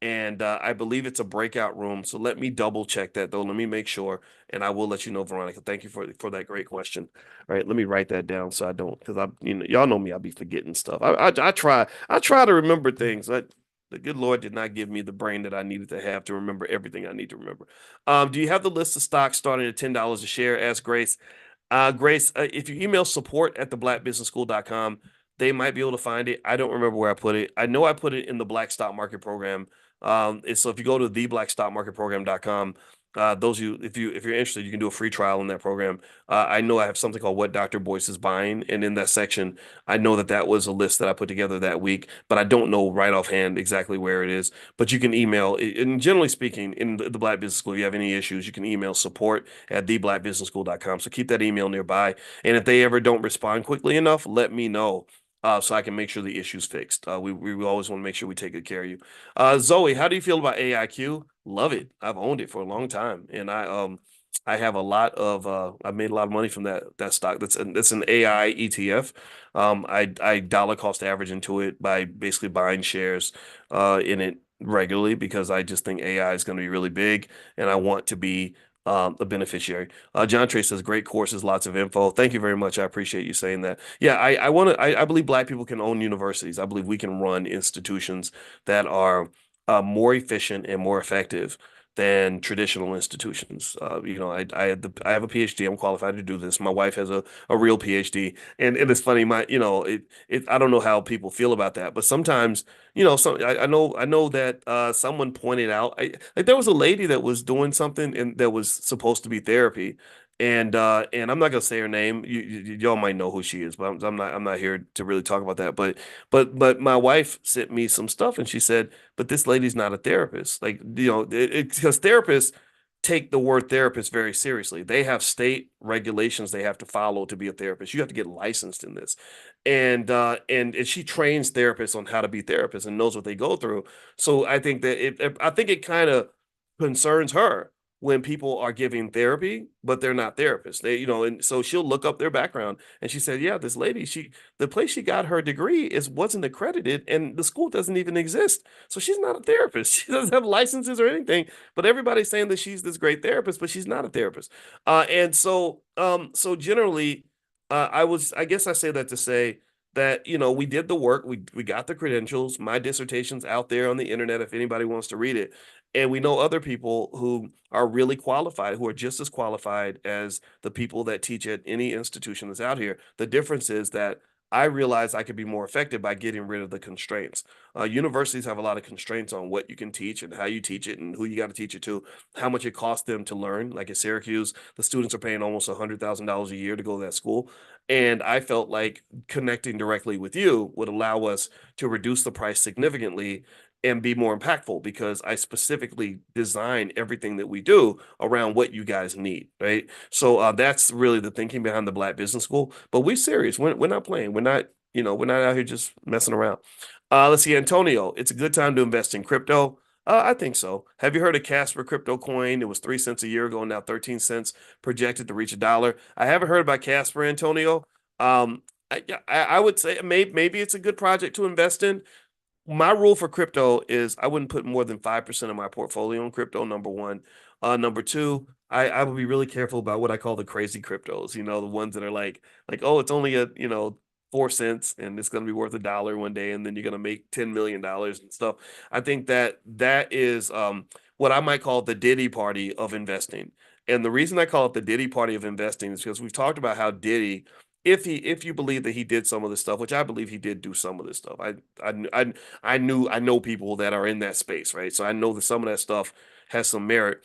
and I believe it's a breakout room. So let me double check that though. Let me make sure, and I will let you know, Veronica. Thank you for that great question. All right, let me write that down so I don't, because y'all know me, I'll be forgetting stuff. I try to remember things. The good Lord did not give me the brain that I needed to have to remember everything I need to remember. Do you have the list of stocks starting at $10 a share? Ask Grace. Grace, if you email support at theblackbusinessschool.com, they might be able to find it. I don't remember where I put it. I know I put it in the Black Stock Market Program. So if you go to theblackstockmarketprogram.com, if you're interested, you can do a free trial in that program. I know I have something called What Dr. Boyce is Buying, and in that section, I know that was a list that I put together that week, but I don't know right offhand exactly where it is. But you can email, and generally speaking, in the Black Business School, if you have any issues, you can email support at theblackbusinessschool.com. So keep that email nearby, and if they ever don't respond quickly enough, let me know. So I can make sure the issue's fixed. We always want to make sure we take good care of you. Zoe, how do you feel about AIQ? Love it. I've owned it for a long time, and I have a lot of I've made a lot of money from that stock. That's an AI ETF. I dollar cost average into it by basically buying shares in it regularly because I just think AI is going to be really big, and I want to be a beneficiary. John Trey says, great courses, lots of info. Thank you very much. I appreciate you saying that. Yeah, I believe black people can own universities. I believe we can run institutions that are more efficient and more effective than traditional institutions. I have a PhD. I'm qualified to do this. My wife has a real PhD, and it's funny. I don't know how people feel about that, but sometimes I know that someone pointed out like there was a lady that was doing something and that was supposed to be therapy. And I'm not gonna say her name. Y'all might know who she is, but I'm not here to really talk about that. But my wife sent me some stuff, and she said, "But this lady's not a therapist." Like because therapists take the word therapist very seriously. They have state regulations they have to follow to be a therapist. You have to get licensed in this, and she trains therapists on how to be therapists and knows what they go through. So I think that I think it kind of concerns her when people are giving therapy, but they're not therapists. And so she'll look up their background. And she said, yeah, this lady, the place she got her degree wasn't accredited, and the school doesn't even exist. So she's not a therapist. She doesn't have licenses or anything. But everybody's saying that she's this great therapist, but she's not a therapist. So generally, I guess I say that to say that we did the work, we got the credentials. My dissertation's out there on the internet if anybody wants to read it. And we know other people who are really qualified, who are just as qualified as the people that teach at any institution that's out here. The difference is that I realize I could be more effective by getting rid of the constraints. Universities have a lot of constraints on what you can teach and how you teach it and who you got to teach it to, how much it costs them to learn. Like at Syracuse, the students are paying almost $100,000 a year to go to that school. And I felt like connecting directly with you would allow us to reduce the price significantly and be more impactful because I specifically design everything that we do around what you guys need, right? So that's really the thinking behind the Black Business School. But we're serious. We're not playing. We're not out here just messing around. Let's see, Antonio. It's a good time to invest in crypto. I think so. Have you heard of Casper crypto coin? It was 3 cents a year ago, now 13 cents, projected to reach $1. I haven't heard about Casper, Antonio. I would say maybe it's a good project to invest in. My rule for crypto is I wouldn't put more than 5% of my portfolio in crypto, number one. Number two, I would be really careful about what I call the crazy cryptos, the ones that are like, oh, it's only 4 cents and it's going to be worth $1 one day and then you're going to make $10 million and stuff. I think that is what I might call the Diddy party of investing. And the reason I call it the Diddy party of investing is because we've talked about how Diddy, if you believe that he did some of this stuff, which I believe he did do some of this stuff. I know people that are in that space, right? So I know that some of that stuff has some merit.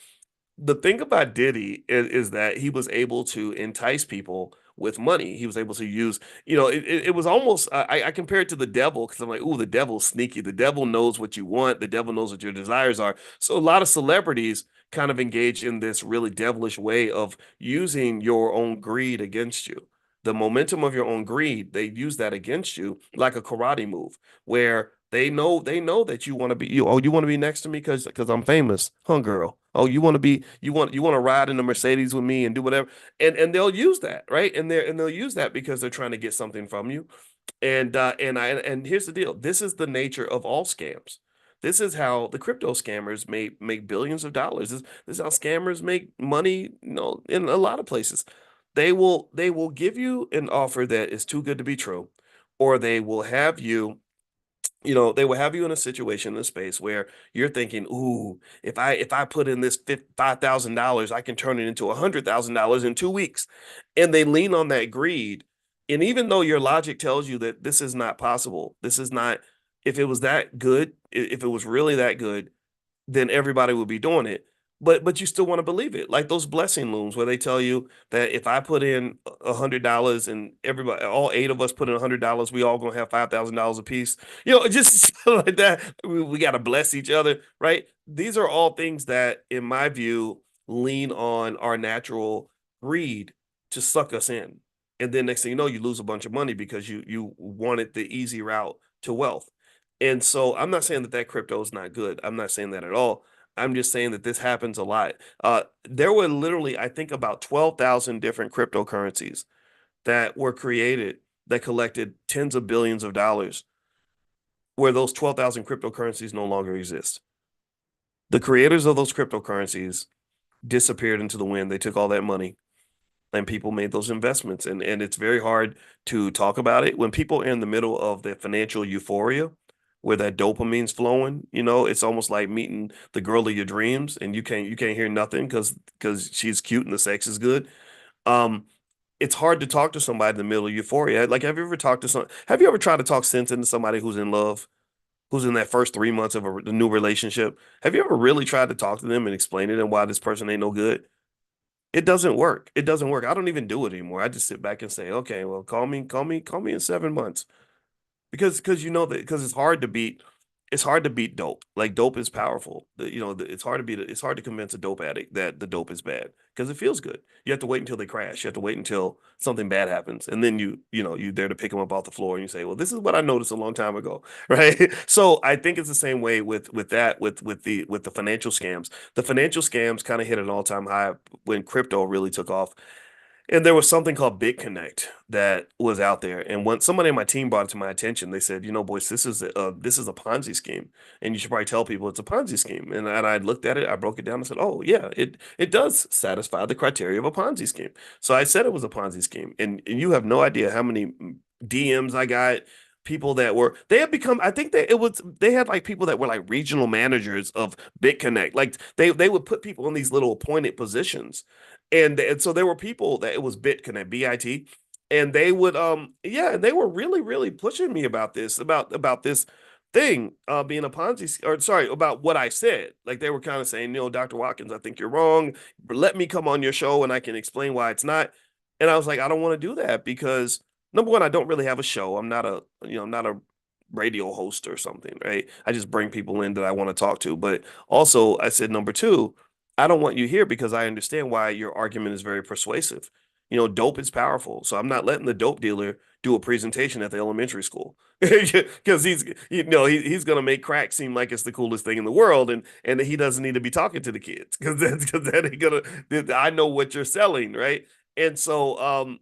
The thing about Diddy is that he was able to entice people with money. He was able to use, it was almost, I compare it to the devil because I'm like, ooh, the devil's sneaky. The devil knows what you want. The devil knows what your desires are. So a lot of celebrities kind of engage in this really devilish way of using your own greed against you. The momentum of your own greed, they use that against you like a karate move, where they know that you want to be you want to be next to me because I'm famous, huh, girl? Oh, you want to ride in the Mercedes with me and do whatever, and they'll use that, right? And they'll use that because they're trying to get something from you. And here's the deal: this is the nature of all scams. This is how the crypto scammers make billions of dollars. This is how scammers make money, in a lot of places. They will give you an offer that is too good to be true, or they will have you in a situation in a space where you're thinking, "Ooh, if I put in this $5,000, I can turn it into $100,000 in 2 weeks," and they lean on that greed. And even though your logic tells you that this is not possible, this is not. If it was that good, if it was really that good, then everybody would be doing it. But you still want to believe it. Like those blessing looms where they tell you that if I put in $100 and everybody, all eight of us put in $100, we all gonna have $5,000 a piece. Just like that. We got to bless each other, right? These are all things that, in my view, lean on our natural greed to suck us in. And then next thing you know, you lose a bunch of money because you wanted the easy route to wealth. And so I'm not saying that crypto is not good. I'm not saying that at all. I'm just saying that this happens a lot. There were literally, I think, about 12,000 different cryptocurrencies that were created that collected tens of billions of dollars, where those 12,000 cryptocurrencies no longer exist. The creators of those cryptocurrencies disappeared into the wind. They took all that money and people made those investments. And it's very hard to talk about it when people are in the middle of the financial euphoria where that dopamine's flowing. It's almost like meeting the girl of your dreams and you can't hear nothing because she's cute and the sex is good. um it's hard to talk to somebody in the middle of euphoria. Like, have you ever tried to talk sense into somebody who's in love, who's in that first 3 months of a new relationship? Have you ever really tried to talk to them and explain to them why this person ain't no good? It doesn't work. It doesn't work. I don't even do it anymore. I just sit back and say, okay, well, call me in 7 months, because because it's hard to beat dope. Like dope is powerful. It's hard to it's hard to convince a dope addict that the dope is bad because it feels good. You have to wait until they crash. You have to wait until something bad happens, and then you're there to pick them up off the floor, and you say, well, this is what I noticed a long time ago, right? So I think it's the same way with the financial scams. The financial scams kind of hit an all-time high when crypto really took off. And there was something called BitConnect that was out there. And when somebody in my team brought it to my attention, they said, Boyce, this is a Ponzi scheme, and you should probably tell people it's a Ponzi scheme. And I looked at it, I broke it down, and said, oh yeah, it does satisfy the criteria of a Ponzi scheme. So I said it was a Ponzi scheme, and you have no idea how many DMs I got. People that they had become, I think that they had like people that were like regional managers of BitConnect. Like they would put people in these little appointed positions, and so there were people that it was BitConnect, BIT, and they would yeah, and they were really really pushing me about this thing being a Ponzi, or sorry, about what I said. Like they were kind of saying, Dr. Watkins, I think you're wrong. Let me come on your show and I can explain why it's not. And I was like, I don't want to do that because number one, I don't really have a show. I'm not a radio host or something, right? I just bring people in that I want to talk to. But also, I said number two, I don't want you here because I understand why your argument is very persuasive. Dope is powerful. So I'm not letting the dope dealer do a presentation at the elementary school because he's going to make crack seem like it's the coolest thing in the world, and he doesn't need to be talking to the kids because that ain't gonna. I know what you're selling, right? And so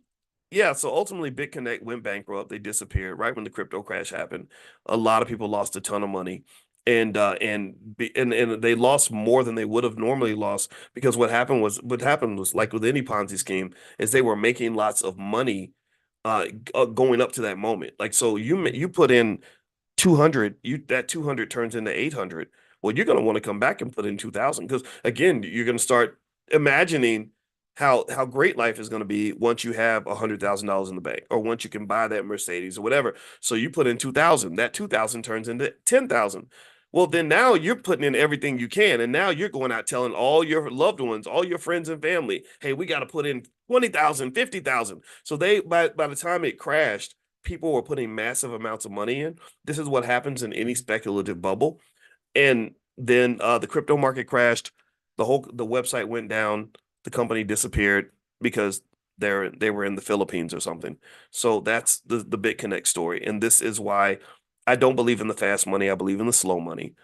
Yeah, so ultimately BitConnect went bankrupt. They disappeared right when the crypto crash happened. A lot of people lost a ton of money. And they lost more than they would have normally lost because what happened was like with any Ponzi scheme is they were making lots of money going up to that moment. Like so you put in 200, that 200 turns into 800. Well, you're going to want to come back and put in 2000 because again, you're going to start imagining how great life is going to be once you have $100,000 in the bank or once you can buy that Mercedes or whatever. So you put in 2000, that 2000 turns into 10,000. Well, then now you're putting in everything you can. And now you're going out telling all your loved ones, all your friends and family, hey, we got to put in 20,000, 50,000. So by the time it crashed, people were putting massive amounts of money in. This is what happens in any speculative bubble. And then the crypto market crashed. The website went down. The company disappeared because they were in the Philippines or something. So that's the BitConnect story. And this is why I don't believe in the fast money. I believe in the slow money.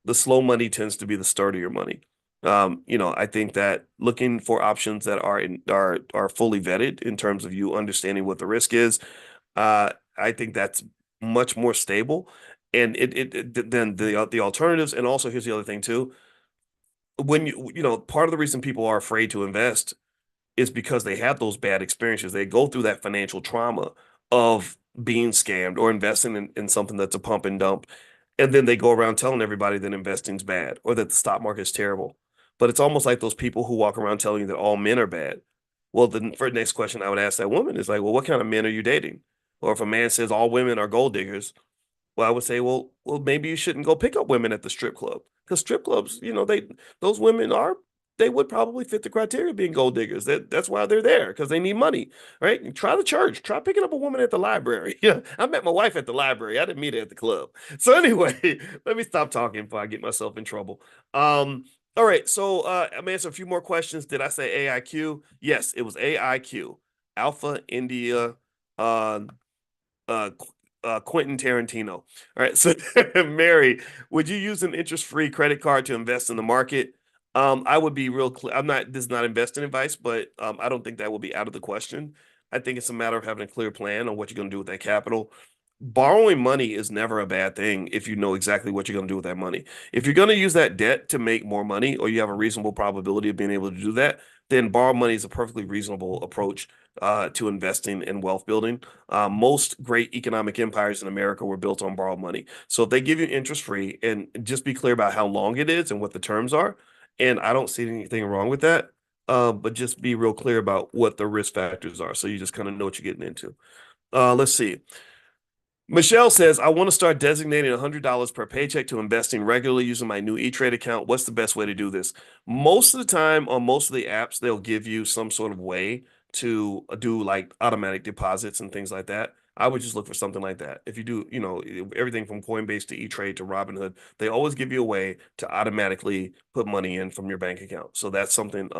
The slow money tends to be the sturdier money. I think that looking for options that are fully vetted in terms of you understanding what the risk is, I think that's much more stable. And than the alternatives. And also, here's the other thing too. When part of the reason people are afraid to invest is because they have those bad experiences. They go through that financial trauma of being scammed or investing in something that's a pump and dump. And then they go around telling everybody that investing's bad or that the stock market's terrible. But it's almost like those people who walk around telling you that all men are bad. Well, the first next question I would ask that woman is like, well, what kind of men are you dating? Or if a man says all women are gold diggers, well, I would say, well, maybe you shouldn't go pick up women at the strip club because strip clubs, those women they would probably fit the criteria of being gold diggers. That's why they're there because they need money, right? Try the church. Try picking up a woman at the library. Yeah, I met my wife at the library. I didn't meet her at the club. So anyway, let me stop talking before I get myself in trouble. All right, so I'm gonna answer a few more questions. Did I say AIQ? Yes, it was AIQ, Alpha India. Uh, uh, Quentin Tarantino. All right. So, Mary, would you use an interest-free credit card to invest in the market? I would be real clear. This is not investing advice, but I don't think that will be out of the question. I think it's a matter of having a clear plan on what you're going to do with that capital. Borrowing money is never a bad thing if you know exactly what you're going to do with that money. If you're going to use that debt to make more money, or you have a reasonable probability of being able to do that, then borrow money is a perfectly reasonable approach to investing in wealth building. Most great economic empires in America were built on borrowed money. So if they give you interest free, and just be clear about how long it is and what the terms are, and I don't see anything wrong with that. But just be real clear about what the risk factors are, so you just kind of know what you're getting into. Let's see. Michelle says, I want to start designating $100 per paycheck to investing regularly using my new E-Trade account. What's the best way to do this? Most of the time, on most of the apps, they'll give you some sort of way to do like automatic deposits and things like that. I would just look for something like that. If you do, everything from Coinbase to E-Trade to Robinhood, they always give you a way to automatically put money in from your bank account. So that's something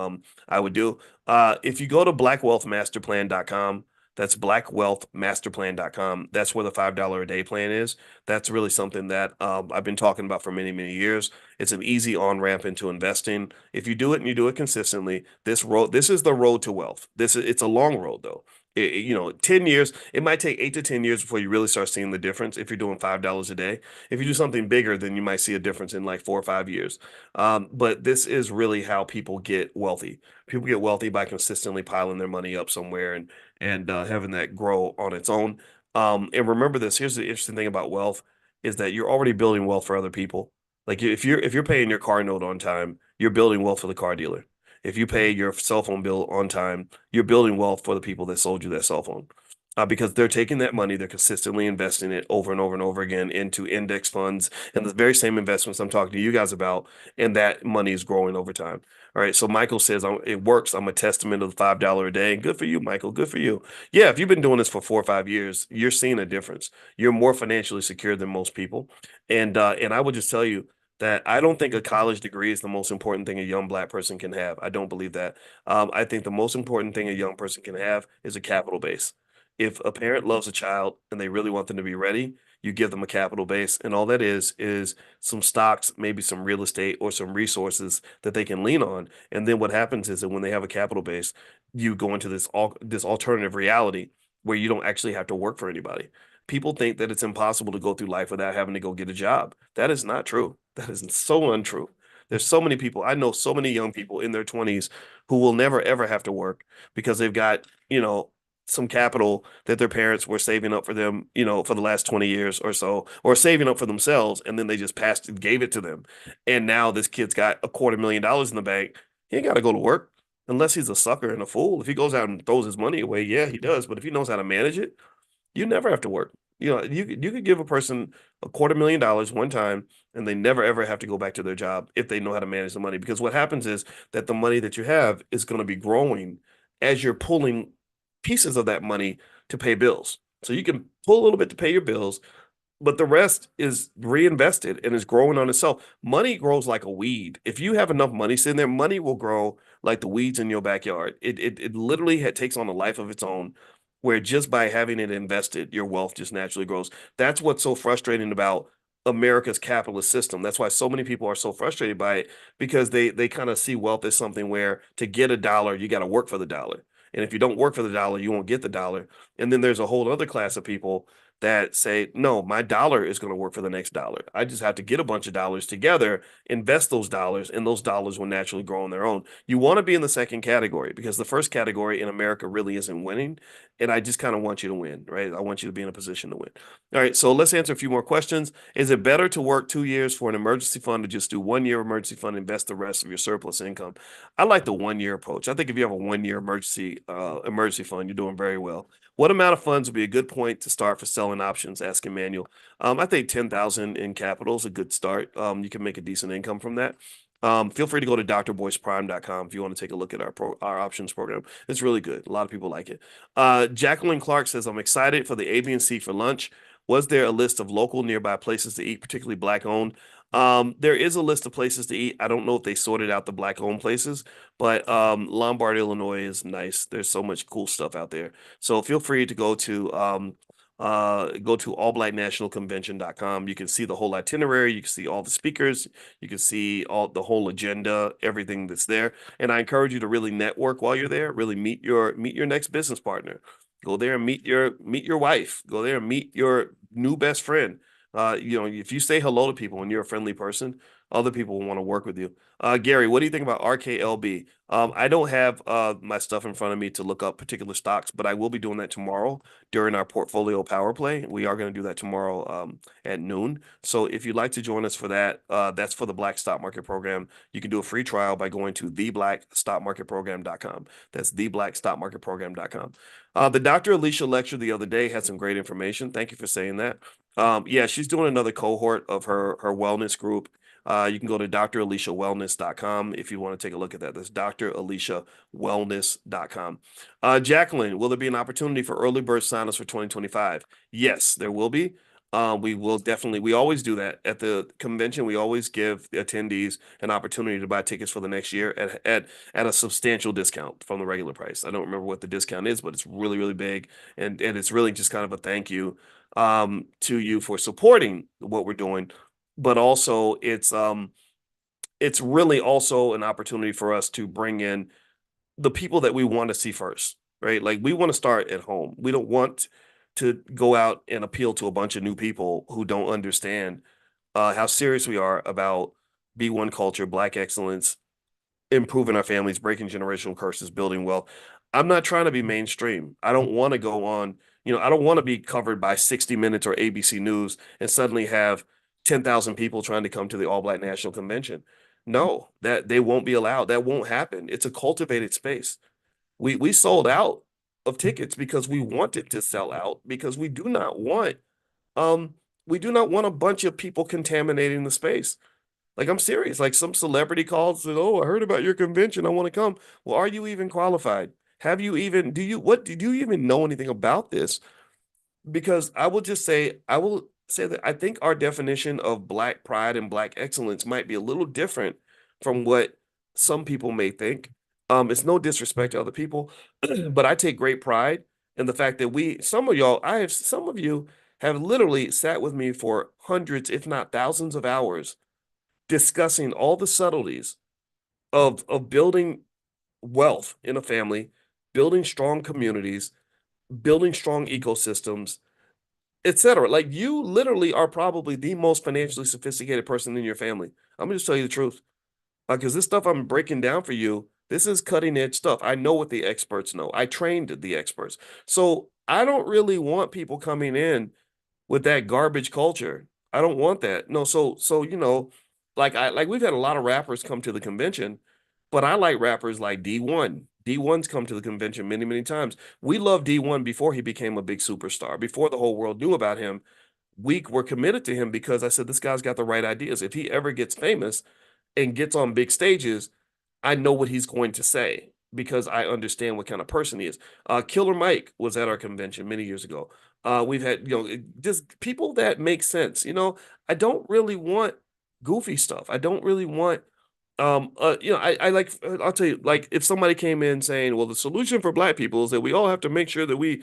I would do. If you go to blackwealthmasterplan.com, that's blackwealthmasterplan.com. That's where the $5 a day plan is. That's really something that I've been talking about for many, many years. It's an easy on ramp into investing. If you do it and you do it consistently, this is the road to wealth. It's a long road though. 10 years, it might take 8 to 10 years before you really start seeing the difference if you're doing $5 a day. If you do something bigger, then you might see a difference in like 4 or 5 years. But this is really how people get wealthy. People get wealthy by consistently piling their money up somewhere and having that grow on its own. And remember this, here's the interesting thing about wealth is that you're already building wealth for other people. Like if you're paying your car note on time, you're building wealth for the car dealer. If you pay your cell phone bill on time, you're building wealth for the people that sold you that cell phone. Because they're taking that money, they're consistently investing it over and over and over again into index funds and the very same investments I'm talking to you guys about, and that money is growing over time. All right, so Michael says it works. I'm a testament of the $5 a day. Good for you, Michael. Good for you. Yeah, if you've been doing this for 4 or 5 years, you're seeing a difference. You're more financially secure than most people, and I would just tell you that I don't think a college degree is the most important thing a young black person can have. I don't believe that. I think the most important thing a young person can have is a capital base. If a parent loves a child and they really want them to be ready, you give them a capital base, and all that is some stocks, maybe some real estate or some resources that they can lean on. And then what happens is that when they have a capital base, you go into this alternative reality where you don't actually have to work for anybody. People think that it's impossible to go through life without having to go get a job. That is not true. That is so untrue. There's so many people. I know so many young people in their 20s who will never ever have to work because they've got, some capital that their parents were saving up for them, for the last 20 years or so, or saving up for themselves, and then they just gave it to them. And now this kid's got $250,000 in the bank. He ain't got to go to work unless he's a sucker and a fool. If he goes out and throws his money away, yeah, he does. But if he knows how to manage it, you never have to work. You could give a person $250,000 one time and they never ever have to go back to their job if they know how to manage the money. Because what happens is that the money that you have is going to be growing as you're pulling pieces of that money to pay bills. So you can pull a little bit to pay your bills, but the rest is reinvested and is growing on itself. Money grows like a weed. If you have enough money sitting there, money will grow like the weeds in your backyard. It literally takes on a life of its own, where just by having it invested, your wealth just naturally grows. That's what's so frustrating about America's capitalist system. That's why so many people are so frustrated by it, because they kind of see wealth as something where to get a dollar, you got to work for the dollar. And if you don't work for the dollar, you won't get the dollar. And then there's a whole other class of people that say, no, my dollar is going to work for the next dollar. I just have to get a bunch of dollars together, invest those dollars, and those dollars will naturally grow on their own. You want to be in the second category because the first category in America really isn't winning. And I just kind of want you to win, right? I want you to be in a position to win. All right, so let's answer a few more questions. Is it better to work 2 years for an emergency fund, to just do 1 year emergency fund, invest the rest of your surplus income? I like the 1 year approach. I think if you have a 1 year emergency fund, you're doing very well. What amount of funds would be a good point to start for selling options? Ask Emmanuel. I think 10,000 in capital is a good start. You can make a decent income from that. Feel free to go to drboyceprime.com if you want to take a look at our options program. It's really good. A lot of people like it. Jacqueline Clark says, I'm excited for the A, B, and C for lunch. Was there a list of local nearby places to eat, particularly black owned? There is a list of places to eat. I don't know if they sorted out the black owned places, but Lombard, Illinois is nice. There's so much cool stuff out there. So feel free to go to allblacknationalconvention.com. You can see the whole itinerary. You can see all the speakers. You can see all the whole agenda, everything that's there. And I encourage you to really network while you're there. Really meet your next business partner. Go there and meet your wife. Go there and meet your new best friend. If you say hello to people and you're a friendly person, other people will want to work with you. Gary, what do you think about RKLB? I don't have my stuff in front of me to look up particular stocks, but I will be doing that tomorrow during our portfolio power play. We are going to do that tomorrow at noon. So if you'd like to join us for that, that's for the Black Stock Market Program. You can do a free trial by going to theblackstockmarketprogram.com. That's theblackstockmarketprogram.com. The Dr. Alicia lecture the other day had some great information. Thank you for saying that. Yeah, she's doing another cohort of her wellness group. You can go to draliciawellness.com if you want to take a look at that. That's draliciawellness.com. Jacqueline, will there be an opportunity for early bird signups for 2025? Yes, there will be. We will definitely, we always do that at the convention. We always give the attendees an opportunity to buy tickets for the next year at a substantial discount from the regular price. I don't remember what the discount is, but it's really, really big. And it's really just kind of a thank you to you for supporting what we're doing. But also it's really also an opportunity for us to bring in the people that we want to see first, right? Like we want to start at home. We don't want to go out and appeal to a bunch of new people who don't understand how serious we are about B1 culture, Black excellence, improving our families, breaking generational curses, building wealth. I'm not trying to be mainstream. I don't want to go on, I don't want to be covered by 60 Minutes or ABC News and suddenly have 10,000 people trying to come to the All Black National Convention. No, that they won't be allowed. That won't happen. It's a cultivated space. We sold out of tickets because we wanted to sell out because um we do not want a bunch of people contaminating the space. Like I'm serious. Like some celebrity calls and, oh, I heard about your convention. I want to come. Well, are you even qualified? Have you even do you even know anything about this? Because I will say that I think our definition of Black pride and Black excellence might be a little different from what some people may think. It's no disrespect to other people, but I take great pride And the fact that some of y'all, some of you have literally sat with me for hundreds, if not thousands of hours discussing all the subtleties of building wealth in a family, building strong communities, building strong ecosystems, etc. Like you literally are probably the most financially sophisticated person in your family. I'm gonna just tell you the truth. Because this stuff I'm breaking down for you, this is cutting edge stuff. I know what the experts know. I trained the experts. So I don't really want people coming in with that garbage culture. I don't want that. No, so like we've had a lot of rappers come to the convention, but I like rappers like D1. D1's come to the convention many, many times. We loved D1 before he became a big superstar, before the whole world knew about him. We were committed to him because I said this guy's got the right ideas. If he ever gets famous and gets on big stages, I know what he's going to say because I understand what kind of person he is. Killer Mike was at our convention many years ago. We've had, just people that make sense. I don't really want goofy stuff. I don't really want, I like, I'll tell you, like, if somebody came in saying, well, the solution for black people is that we all have to make sure that we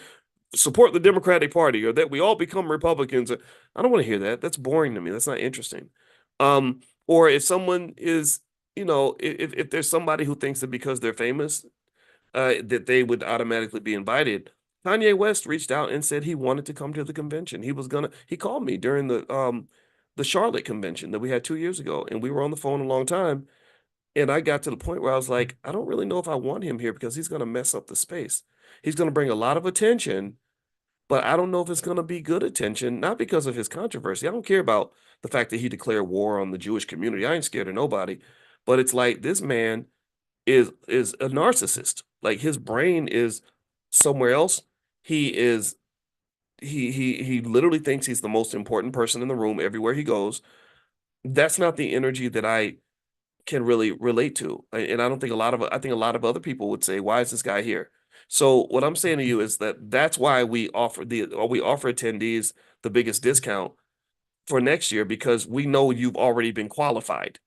support the Democratic Party or that we all become Republicans. I don't want to hear that. That's boring to me. That's not interesting. Or if someone is, if there's somebody who thinks that because they're famous, that they would automatically be invited. Kanye West reached out and said he wanted to come to the convention. He called me during the Charlotte convention that we had 2 years ago, and we were on the phone a long time. And I got to the point where I was like, I don't really know if I want him here because he's going to mess up the space. He's going to bring a lot of attention, but I don't know if it's going to be good attention, not because of his controversy. I don't care about the fact that he declared war on the Jewish community. I ain't scared of nobody. But it's like this man is a narcissist. Like his brain is somewhere else. He is he literally thinks he's the most important person in the room everywhere he goes. That's not the energy that I can really relate to. And I don't think I think a lot of other people would say, why is this guy here? So what I'm saying to you is that that's why we offer attendees the biggest discount for next year because we know you've already been qualified.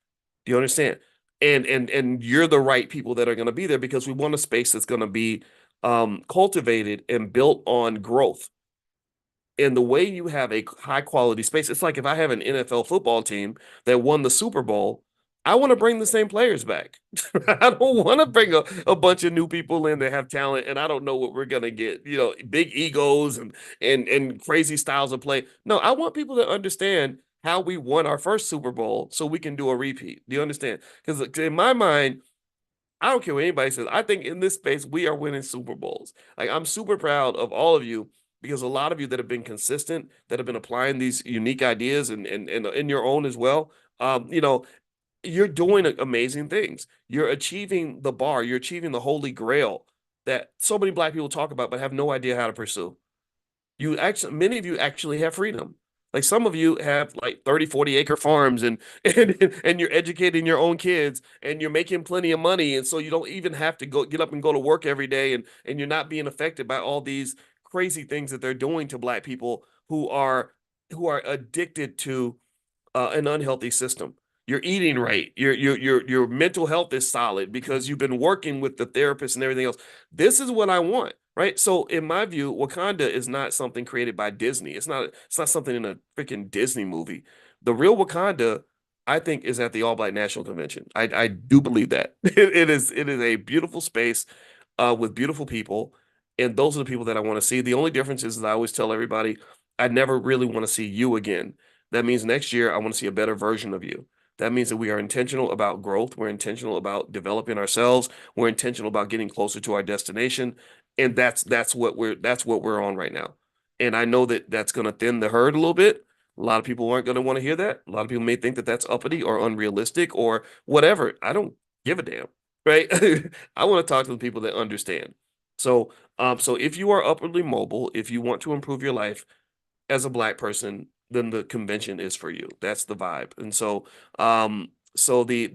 Do you understand? And you're the right people that are going to be there because we want a space that's going to be cultivated and built on growth. And the way you have a high quality space, it's like if I have an NFL football team that won the Super Bowl, I want to bring the same players back. I don't want to bring a bunch of new people in that have talent and I don't know what we're gonna get, big egos and crazy styles of play. No, I want people to understand how we won our first Super Bowl so we can do a repeat. Do you understand? Because in my mind, I don't care what anybody says. I think in this space, we are winning Super Bowls. Like, I'm super proud of all of you because a lot of you that have been consistent, that have been applying these unique ideas and in your own as well, you're doing amazing things. You're achieving the bar, you're achieving the holy grail that so many Black people talk about but have no idea how to pursue. Many of you actually have freedom. Like some of you have like 30, 40 acre farms and you're educating your own kids and you're making plenty of money. And so you don't even have to get up and go to work every day and you're not being affected by all these crazy things that they're doing to Black people who are addicted to an unhealthy system. You're eating right. Your mental health is solid because you've been working with the therapist and everything else. This is what I want, right? So in my view, Wakanda is not something created by Disney. It's not something in a freaking Disney movie. The real Wakanda, I think, is at the All Black National Convention. I do believe that. It is a beautiful space with beautiful people, and those are the people that I want to see. The only difference is that I always tell everybody I never really want to see you again. That means next year I want to see a better version of you. That means that we are intentional about growth. We're intentional about developing ourselves. We're intentional about getting closer to our destination, and that's what we're on right now. And I know that that's going to thin the herd a little bit. A lot of people aren't going to want to hear that. A lot of people may think that that's uppity or unrealistic or whatever. I don't give a damn, right? I want to talk to the people that understand. So if you are upwardly mobile, if you want to improve your life, as a Black person, then the convention is for you. That's the vibe. And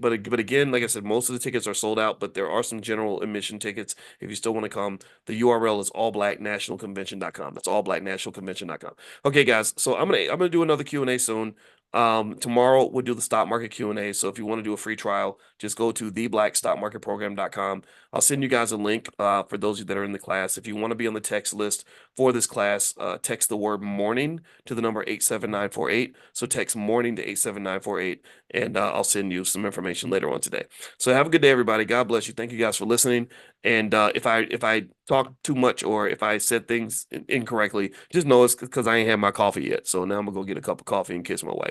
but again, like I said, most of the tickets are sold out, but there are some general admission tickets if you still want to come. The URL is allblacknationalconvention.com. That's allblacknationalconvention.com. Okay, guys. So I'm gonna do another Q&A soon. Tomorrow we'll do the stock market Q&A. So if you want to do a free trial, just go to theblackstockmarketprogram.com. I'll send you guys a link for those of you that are in the class. If you want to be on the text list for this class, text the word morning to the number 87948. So text morning to 87948, and I'll send you some information later on today. So have a good day, everybody. God bless you. Thank you guys for listening. And if I talk too much or if I said things incorrectly, just know it's because I ain't had my coffee yet. So now I'm gonna go get a cup of coffee and kiss my wife.